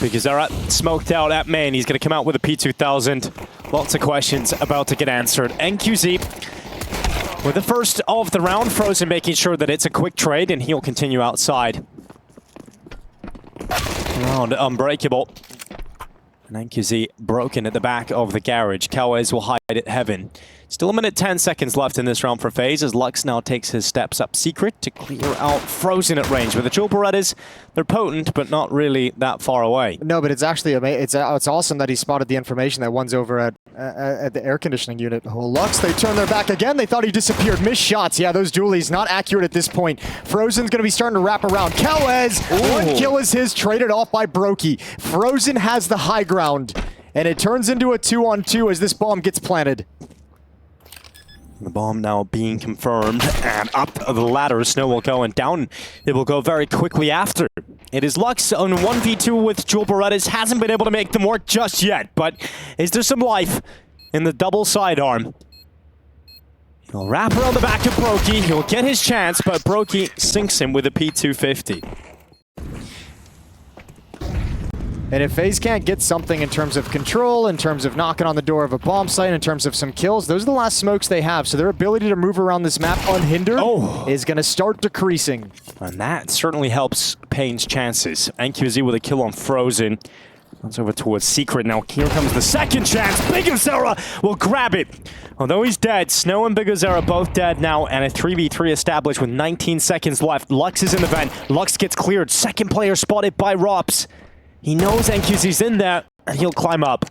Because they're smoked out at main. He's going to come out with a P2000. Lots of questions about to get answered. NQZ with the first of the round. Frozen making sure that it's a quick trade, and he'll continue outside. Round unbreakable. And NQZ broken at the back of the garage. Cowes will hide at heaven. Still a minute 10 seconds left in this round for FaZe as Lux now takes his steps up secret to clear out Frozen at range. With the dual Berettas, they're potent, but not really that far away. No, but it's actually it's awesome that he spotted the information that one's over at the air conditioning unit. Oh, Lux, they turn their back again. They thought he disappeared. Missed shots. Yeah, those dualies not accurate at this point. Frozen's going to be starting to wrap around. Kelez, one kill is his, traded off by Brokey. Frozen has the high ground, and it turns into a 2-on-2 as this bomb gets planted. The bomb now being confirmed, and up the ladder, Snow will go, and down it will go very quickly after. It is Lux on 1v2 with dual Berettas, hasn't been able to make them work just yet, but is there some life in the double sidearm? He'll wrap around the back of Brokey, he'll get his chance, but Brokey sinks him with a P250. And if FaZe can't get something in terms of control, in terms of knocking on the door of a bomb site, in terms of some kills, those are the last smokes they have. So their ability to move around this map unhindered is going to start decreasing. And that certainly helps paiN's chances. NQZ with a kill on Frozen. Runs over towards Secret. Now here comes the second chance. Bigazera will grab it. Although he's dead, Snow and Bigazera both dead now, and a 3v3 established with 19 seconds left. Lux is in the vent. Lux gets cleared. Second player spotted by Rops. He knows NQZ's in there, and he'll climb up.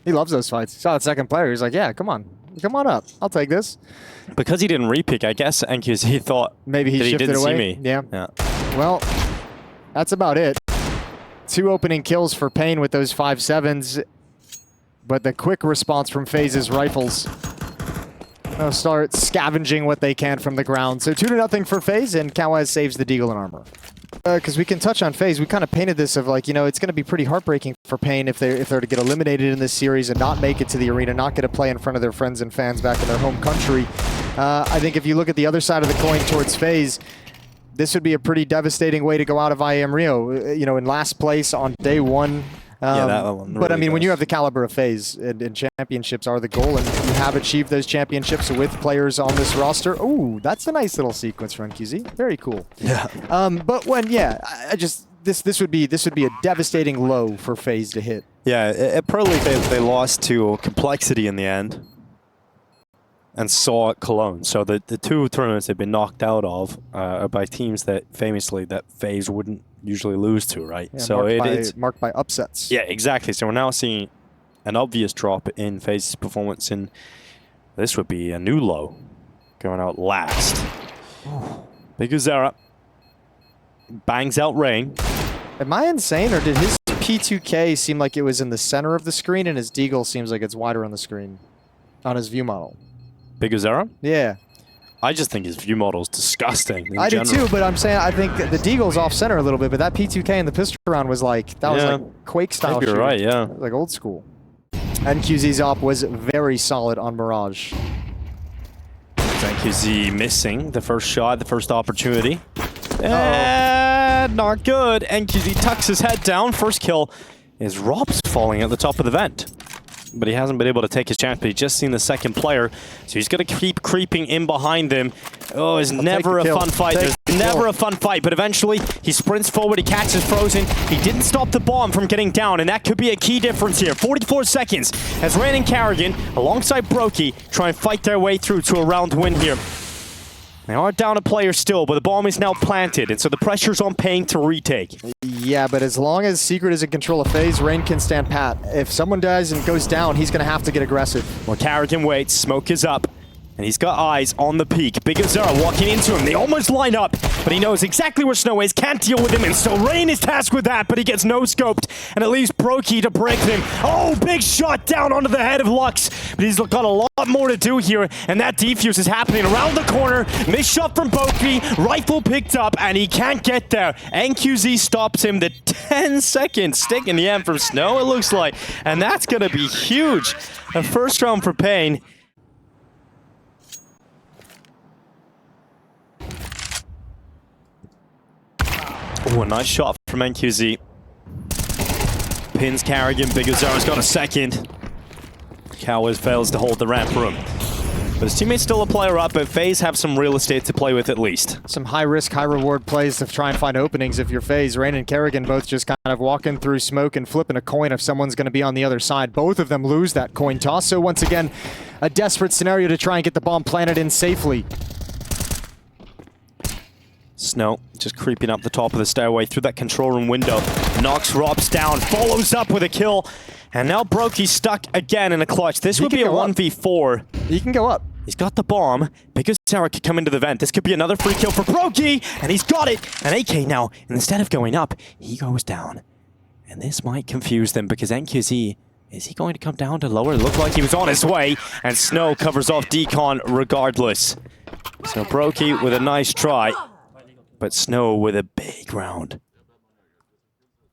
He loves those fights. He saw that second player. He's like, yeah, come on up. I'll take this. Because he didn't repick, I guess NQZ thought maybe he shifted didn't away. See me. Yeah. Well, that's about it. 2 opening kills for paiN with those 5.7s, but the quick response from FaZe's rifles. They'll start scavenging what they can from the ground. So 2-0 for FaZe, and Kawaz saves the Deagle and armor. Because we can touch on FaZe, we kind of painted this of like, you know, it's going to be pretty heartbreaking for paiN if they're to get eliminated in this series and not make it to the arena, not get to play in front of their friends and fans back in their home country. I think if you look at the other side of the coin towards FaZe, this would be a pretty devastating way to go out of IEM Rio, you know, in last place on day one. Yeah, that one really but I mean, does. when you have the caliber of FaZe, and championships are the goal, and you have achieved those championships with players on this roster. Ooh, that's a nice little sequence from NQZ. Very cool. Yeah. But when, yeah, I just this would be a devastating low for FaZe to hit. Yeah, at Pro League they lost to Complexity in the end, and saw Cologne. So the 2 tournaments they've been knocked out of are by teams that famously that FaZe wouldn't usually lose to, right? Yeah, so it's marked by upsets. Yeah, exactly. So we're now seeing an obvious drop in FaZe's performance, and this would be a new low going out last. Bigazera bangs out Rain. Am I insane, or did his P2K seem like it was in the center of the screen, and his Deagle seems like it's wider on the screen on his view model? Bigazera? Yeah. I just think his view model is disgusting. I do too, but I'm saying I think the Deagle's off center a little bit, but that P2K in the pistol round was like, that was like Quake style. You're right, yeah. Like old school. NQZ's op was very solid on Mirage. NQZ missing the first shot, the first opportunity. And not good. NQZ tucks his head down. First kill is Robs falling at the top of the vent. But he hasn't been able to take his chance, but he's just seen the second player. So he's going to keep creeping in behind them. Oh, it's never a fun fight. There's never a fun fight, but eventually he sprints forward, he catches Frozen. He didn't stop the bomb from getting down, and that could be a key difference here. 44 seconds as Rain and Carrigan, alongside Brokey, try and fight their way through to a round win here. They are down a player still, but the bomb is now planted, and so the pressure's on paiN to retake. Yeah, but as long as Secret is in control of FaZe, Rain can stand pat. If someone dies and goes down, he's going to have to get aggressive. Well, Carrigan waits, smoke is up, and he's got eyes on the peak. Bigazera walking into him. They almost line up, but he knows exactly where Snow is, can't deal with him, and so Rain is tasked with that, but he gets no-scoped, and it leaves Brokey to break them. Oh, big shot down onto the head of Lux, but he's got a lot more to do here, and that defuse is happening around the corner. Missed shot from Brokey, rifle picked up, and he can't get there. NQZ stops him. The 10-second stick in the end from Snow, it looks like, and that's going to be huge. A first round for paiN. Oh, a nice shot from NQZ. Pins Carrigan, Bigazera's got a second. Cowers fails to hold the ramp room. But his teammate's still a player up, but FaZe have some real estate to play with at least. Some high-risk, high-reward plays to try and find openings if you're FaZe. paiN and Kerrigan both just kind of walking through smoke and flipping a coin if someone's going to be on the other side. Both of them lose that coin toss, so once again, a desperate scenario to try and get the bomb planted in safely. Snow just creeping up the top of the stairway through that control room window. Knocks Robs down, follows up with a kill. And now Brokey's stuck again in a clutch. This would be a 1v4. He can go up. He's got the bomb. Because Sarah could come into the vent. This could be another free kill for Brokey. And he's got it. And AK now, instead of going up, he goes down. And this might confuse them because NQZ, is he going to come down to lower? It looked like he was on his way. And Snow covers off Decon regardless. So Brokey with a nice try. But Snow with a big round.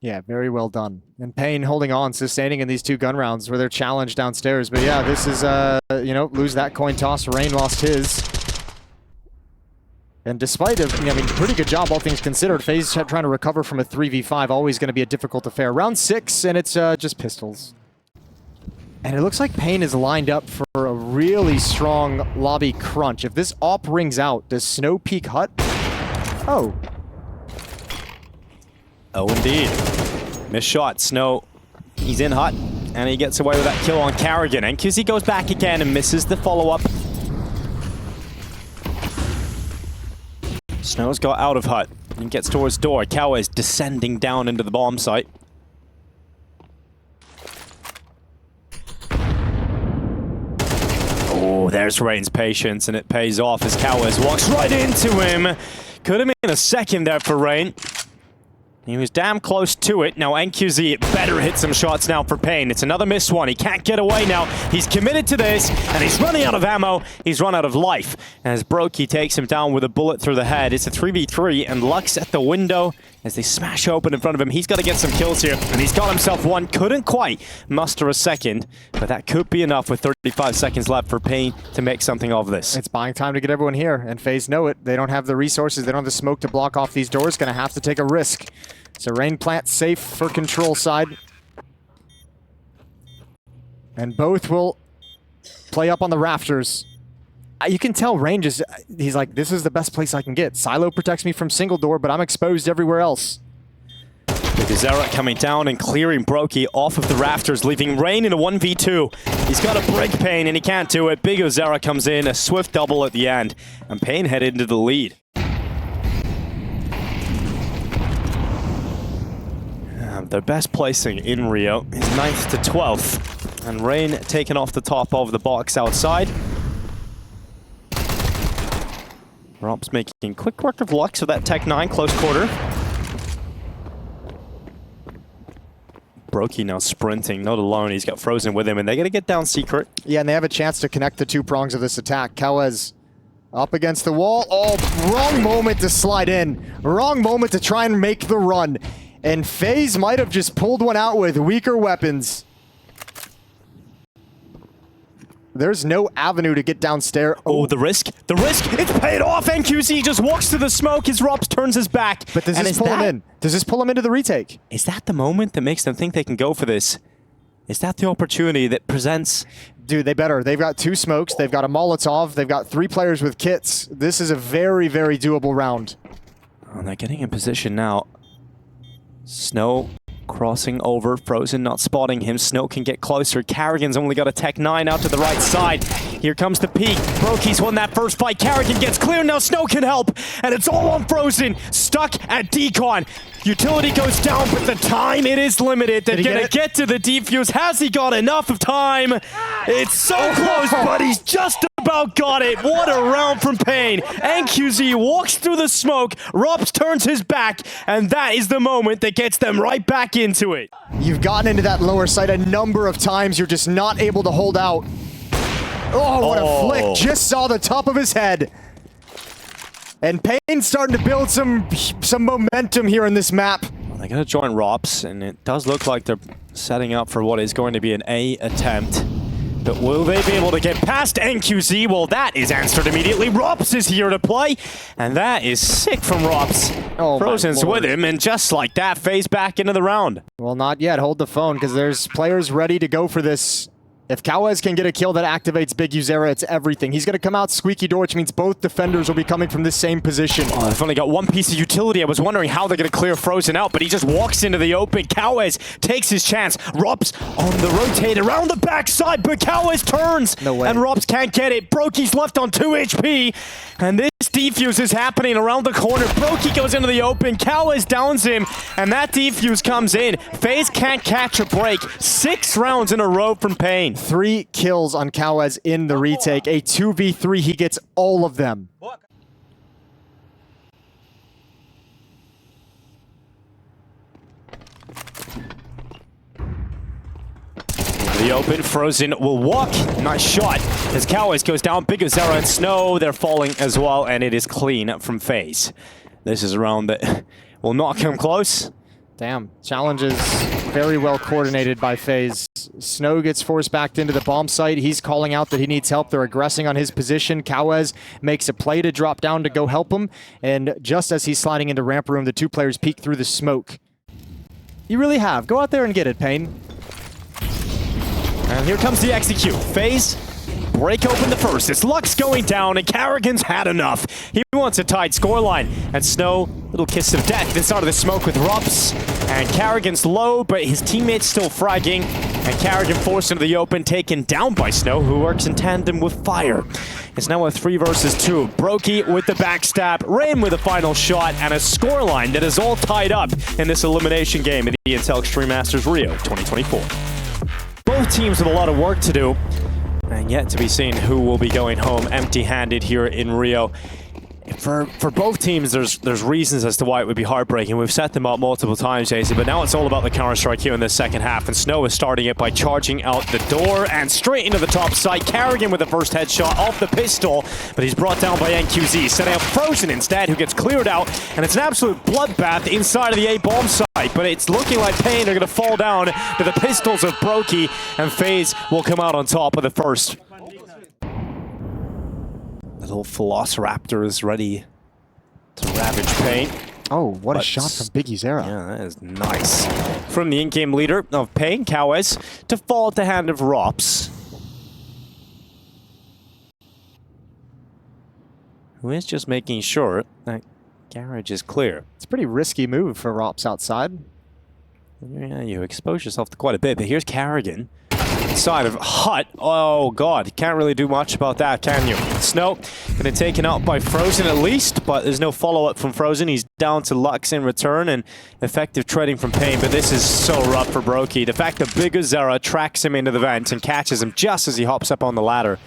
Yeah, very well done. And paiN holding on, sustaining in these two gun rounds where they're challenged downstairs. But yeah, this is, you know, lose that coin toss. paiN lost his. And despite, I mean, pretty good job, all things considered. FaZe trying to recover from a 3v5, always going to be a difficult affair. Round 6, and it's just pistols. And it looks like paiN is lined up for a really strong lobby crunch. If this AWP rings out, does Snow peek Hut? Oh. Oh, indeed. Missed shot. Snow, he's in Hut, and he gets away with that kill on Kerrigan. And QZ goes back again and misses the follow-up. Snow's got out of Hut and gets towards door. Kawa is descending down into the bomb site. Oh, there's Rain's patience, and it pays off as Kawaz walks right into him. Could have been a second there for Rain. He was damn close to it. Now NQZ, it better hit some shots now for paiN. It's another missed one. He can't get away now. He's committed to this, and he's running out of ammo. He's run out of life. As Brokey takes him down with a bullet through the head. It's a 3v3, and Lux at the window as they smash open in front of him. He's got to get some kills here, and he's got himself one. Couldn't quite muster a second, but that could be enough with 35 seconds left for paiN to make something of this. It's buying time to get everyone here, and FaZe know it. They don't have the resources. They don't have the smoke to block off these doors. Going to have to take a risk. So Rain plant safe for control side. And both will play up on the rafters. You can tell Rain just, he's like, this is the best place I can get. Silo protects me from single door, but I'm exposed everywhere else. Zera coming down and clearing Brokey off of the rafters, leaving Rain in a 1v2. He's got to break paiN and he can't do it. Big Zera comes in, a swift double at the end, and paiN headed into the lead. Their best placing in Rio is 9th to 12th. And Rain taken off the top of the box outside. Rob's making quick work of Lux with that Tech 9 close quarter. Brokey now sprinting, not alone. He's got Frozen with him, and they're going to get down secret. Yeah, and they have a chance to connect the two prongs of this attack. Kawaz up against the wall. Oh, wrong moment to slide in. Wrong moment to try and make the run. And FaZe might have just pulled one out with weaker weapons. There's no avenue to get downstairs. Oh, the risk. The risk. It's paid off. NQZ just walks to the smoke. His Robs turns his back. But does this pull him in? Does this pull him into the retake? Is that the moment that makes them think they can go for this? Is that the opportunity that presents? Dude, they better. They've got two smokes. They've got a Molotov. They've got 3 players with kits. This is a very, very doable round. Oh, they're getting in position now. Snow crossing over. Frozen not spotting him. Snow can get closer. Kerrigan's only got a Tech 9 out to the right side. Here comes the peak. Brokey's won that first fight. Kerrigan gets clear. Now Snow can help. And it's all on Frozen. Stuck at Decon. Utility goes down, but the time, it is limited. They're going to get to the defuse. Has he got enough of time? It's so close, but he's just about got it. What a round from paiN. NQZ walks through the smoke. Robs turns his back, and that is the moment that gets them right back into it. You've gotten into that lower side a number of times. You're just not able to hold out. Oh, what a flick. Just saw the top of his head. And paiN's starting to build some momentum here in this map. Well, they're going to join Robs, and it does look like they're setting up for what is going to be an A attempt. But will they be able to get past NQZ? Well, that is answered immediately. Robs is here to play, and that is sick from Robs. Oh, Frozen's with him, and just like that, FaZe back into the round. Well, not yet. Hold the phone, because there's players ready to go for this. If Kawez can get a kill that activates Big Uzera, it's everything. He's going to come out squeaky door, which means both defenders will be coming from this same position. Oh, they've only got one piece of utility. I was wondering how they're going to clear Frozen out, but he just walks into the open. Kawez takes his chance. Robs on the rotate around the backside, but Kawez turns. No way. And Robs can't get it. Brokey's left on 2 HP. And this defuse is happening around the corner. Brokey goes into the open. Kawez downs him, and that defuse comes in. FaZe can't catch a break. 6 rounds in a row from paiN. 3 kills on Kawez in the retake. A 2v3, he gets all of them. The open, Frozen will walk. Nice shot as Kawez goes down. Big Uzera and Snow, they're falling as well, and it is clean from FaZe. This is a round that will not come close. Damn, challenge is very well coordinated by FaZe. Snow gets forced back into the bomb site. He's calling out that he needs help. They're aggressing on his position. Kawez makes a play to drop down to go help him. And just as he's sliding into ramp room, the 2 players peek through the smoke. You really have. Go out there and get it, paiN. And here comes the execute. FaZe break open the first. It's Lux going down, and Carrigan's had enough. He wants a tight scoreline. And Snow, little kiss of death inside of the smoke with Robs. And Carrigan's low, but his teammate's still fragging. And Carrigan forced into the open, taken down by Snow, who works in tandem with Fire. It's now a 3 versus 2. Brokey with the backstab, rain with a final shot, and a scoreline that is all tied up in this elimination game at the Intel Extreme Masters Rio 2024. Both teams with a lot of work to do, and yet to be seen who will be going home empty-handed here in Rio. For both teams, there's reasons as to why it would be heartbreaking. We've set them up multiple times, Jason, but now it's all about the counter-strike here in the second half, and Snow is starting it by charging out the door and straight into the top side. Carrigan with the first headshot off the pistol, but he's brought down by NQZ, setting up Frozen instead, who gets cleared out, and it's an absolute bloodbath inside of the A-bomb site, but it's looking like paiN are going to fall down to the pistols of Brokey, and FaZe will come out on top of the first. Little Velociraptor is ready to ravage paiN. Oh, what a shot from Big Uzera. Yeah, that is nice. From the in-game leader of paiN, Kawez, to fall at the hand of Rops, who is just making sure that garage is clear. It's a pretty risky move for Rops outside. Yeah, you expose yourself to quite a bit, but here's Carrigan. Side of Hut. Oh god, can't really do much about that, can you? Snow gonna taken out by Frozen at least, but there's no follow-up from Frozen. He's down to Lux in return, and effective trading from paiN, but this is so rough for Brokey. The fact that Big Uzera tracks him into the vent and catches him just as he hops up on the ladder.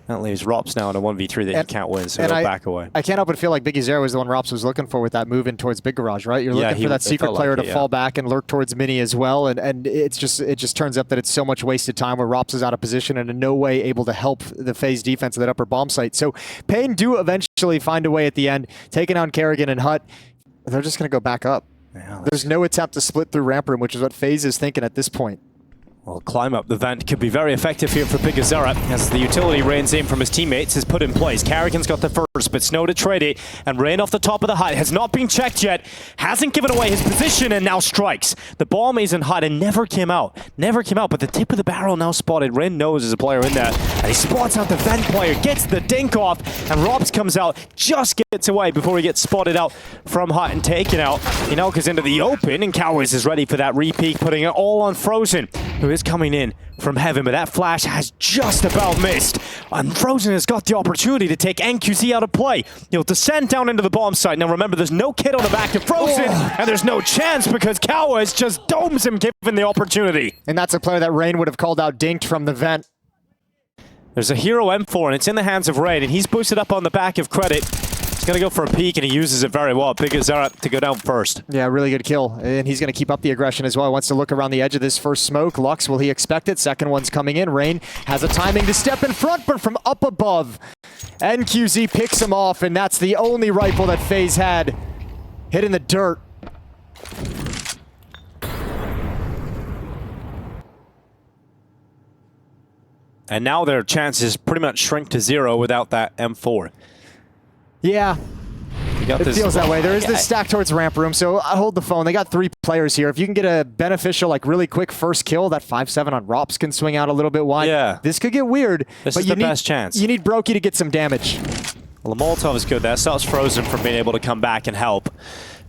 That leaves Rops now in a 1v3 that he can't win, so he'll back away. I can't help but feel like Big Uzera was the one Rops was looking for with that move in towards Big Garage, right? You're looking for that secret player to fall back and lurk towards Mini as well, and it just turns up that it's so much wasted time where Rops is out of position and in no way able to help the FaZe defense of that upper bomb site. So paiN do eventually find a way at the end, taking on Carrigan and Hut. They're just going to go back up. Yeah, there's no attempt to split through ramp room, which is what FaZe is thinking at this point. Well, climb up the vent could be very effective here for Big Uzera as the utility Rain's aim from his teammates is put in place. Carrigan's got the first, but Snow to trade it, and Rain off the top of the hut has not been checked yet, hasn't given away his position, and now strikes. The bomb is in hut and never came out, but the tip of the barrel now spotted. Rain knows there's a player in there, and he spots out the vent player, gets the dink off, and Robs comes out, just gets away before he gets spotted out from hut and taken out. He now goes into the open, and Kawez is ready for that repeat, putting it all on Frozen, who is coming in from heaven, but that flash has just about missed. And Frozen has got the opportunity to take NQZ out of play. He'll descend down into the bomb site. Now remember, there's no kid on the back of Frozen, and there's no chance because Kawez just domes him given the opportunity. And that's a player that Rain would have called out dinked from the vent. There's a hero M4, and it's in the hands of Rain, and he's boosted up on the back of Credit. He's going to go for a peek, and he uses it very well. Big Uzera to go down first. Yeah, really good kill. And he's going to keep up the aggression as well. He wants to look around the edge of this first smoke. Lux, will he expect it? Second one's coming in. Rain has a timing to step in front, but from up above, NQZ picks him off, and that's the only rifle that FaZe had. Hit in the dirt. And now their chances pretty much shrink to 0 without that M4. Yeah. It feels that way. There is this stack towards ramp room, so I hold the phone. They got 3 players here. If you can get a beneficial, like really quick first kill, that 5-7 on Rops can swing out a little bit wide. Yeah. This could get weird. This is the best chance. You need Brokey to get some damage. Well, the Molotov is good. That stops Frozen from being able to come back and help.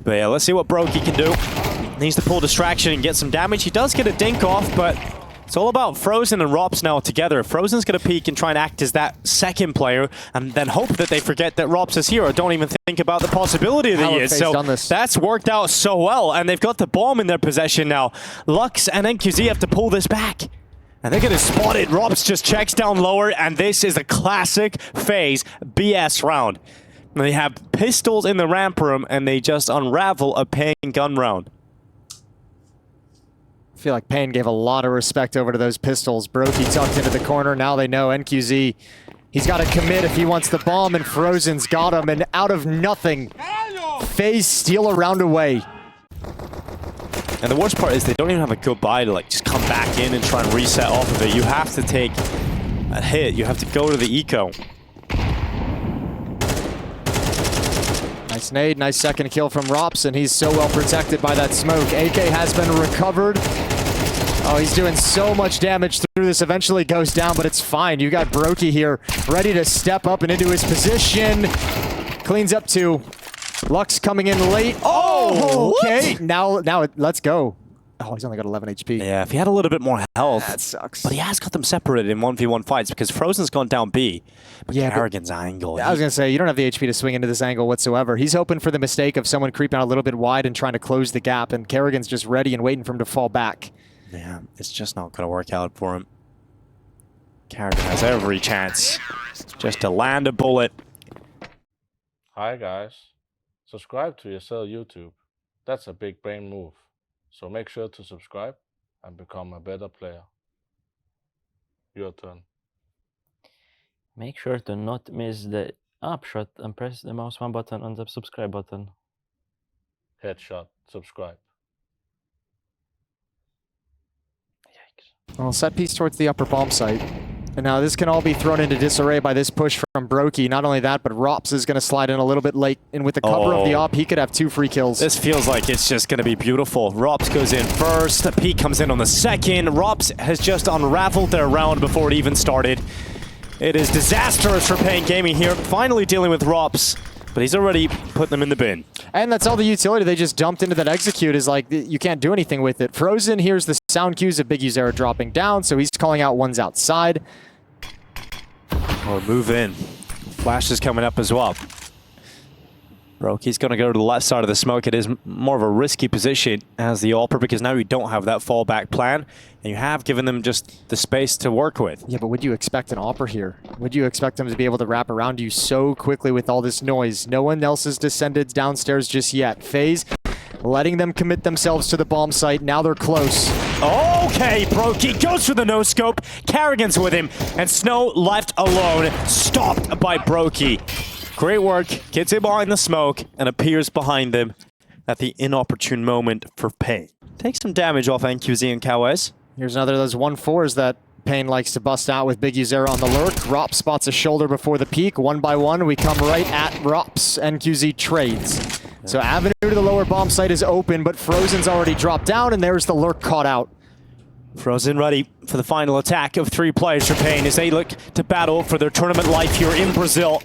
But yeah, let's see what Brokey can do. Needs to pull distraction and get some damage. He does get a dink off, but it's all about Frozen and Rops now together. Frozen's going to peek and try and act as that second player and then hope that they forget that Rops is here or don't even think about the possibility that he is. So that's worked out so well, and they've got the bomb in their possession now. Lux and NQZ have to pull this back. And they're going to spot it. Rops just checks down lower, and this is a classic FaZe BS round. And they have pistols in the ramp room, and they just unravel a paiN gun round. I feel like paiN gave a lot of respect over to those pistols. Brokey tucked into the corner. Now they know NQZ. He's got to commit if he wants the bomb, and Frozen's got him. And out of nothing, FaZe steal a round away. And the worst part is they don't even have a goodbye to like just come back in and try and reset off of it. You have to take a hit. You have to go to the eco. Nice nade, nice second kill from Rops, and he's so well protected by that smoke. AK has been recovered. Oh, he's doing so much damage through this. Eventually goes down, but it's fine. You got Brokey here, ready to step up and into his position. Cleans up 2. Lux coming in late. Oh, okay. Now, let's go. Oh, he's only got 11 HP. Yeah, if he had a little bit more health. That sucks. But he has got them separated in 1v1 fights because Frozen's gone down B. But yeah, Kerrigan's angle. I was going to say, you don't have the HP to swing into this angle whatsoever. He's hoping for the mistake of someone creeping out a little bit wide and trying to close the gap, and Kerrigan's just ready and waiting for him to fall back. Yeah, it's just not going to work out for him. Kerrigan has every chance just to land a bullet. Hi guys, subscribe to yourself YouTube. That's a big brain move. So make sure to subscribe and become a better player. Your turn. Make sure to not miss the upshot and press the mouse 1 button on the subscribe button. Headshot, subscribe. Yikes. Well, set piece towards the upper bomb site. And now this can all be thrown into disarray by this push from Brokey. Not only that, but Rops is going to slide in a little bit late. And with the cover of the op, he could have 2 free kills. This feels like it's just going to be beautiful. Rops goes in first. The peek comes in on the second. Rops has just unraveled their round before it even started. It is disastrous for paiN Gaming here. Finally dealing with Rops. But he's already put them in the bin. And that's all the utility they just dumped into that execute is like, you can't do anything with it. Frozen hears the sound cues of Big Uzera dropping down, so he's calling out ones outside. Or move in. Flash is coming up as well. Brokey's going to go to the left side of the smoke. It is more of a risky position as the AWPer because now you don't have that fallback plan. And you have given them just the space to work with. Yeah, but would you expect an AWPer here? Would you expect them to be able to wrap around you so quickly with all this noise? No one else has descended downstairs just yet. FaZe letting them commit themselves to the bomb site. Now they're close. Okay, Brokey goes for the no-scope. Kerrigan's with him. And Snow left alone. Stopped by Brokey. Great work. Gets in behind the smoke and appears behind them at the inopportune moment for paiN. Takes some damage off NQZ and Kawes. Here's another of those 1-4s that paiN likes to bust out with Big Uzera on the lurk. Rops spots a shoulder before the peak. 1 by 1, we come right at Rops. NQZ trades. So avenue to the lower bomb site is open, but Frozen's already dropped down, and there's the lurk caught out. Frozen ready for the final attack of 3 players for paiN as they look to battle for their tournament life here in Brazil.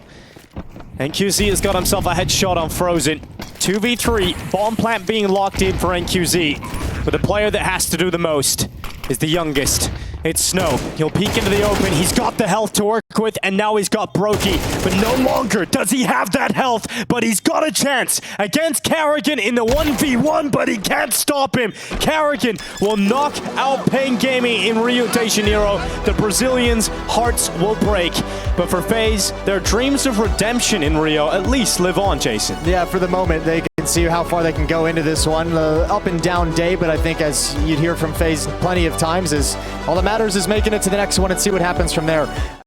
NQZ has got himself a headshot on Frozen. 2v3, bomb plant being locked in for NQZ. But the player that has to do the most is the youngest. It's Snow. He'll peek into the open. He's got the health to work with, and now he's got Brokey. But no longer does he have that health, but he's got a chance against Kerrigan in the 1v1, but he can't stop him. Kerrigan will knock out paiN Gaming in Rio de Janeiro. The Brazilians' hearts will break. But for FaZe, their dreams of redemption in Rio at least live on, Jason. Yeah, for the moment, they can see how far they can go into this one. Up and down day, but I think as you'd hear from FaZe plenty of times, is all that matters is making it to the next one and see what happens from there.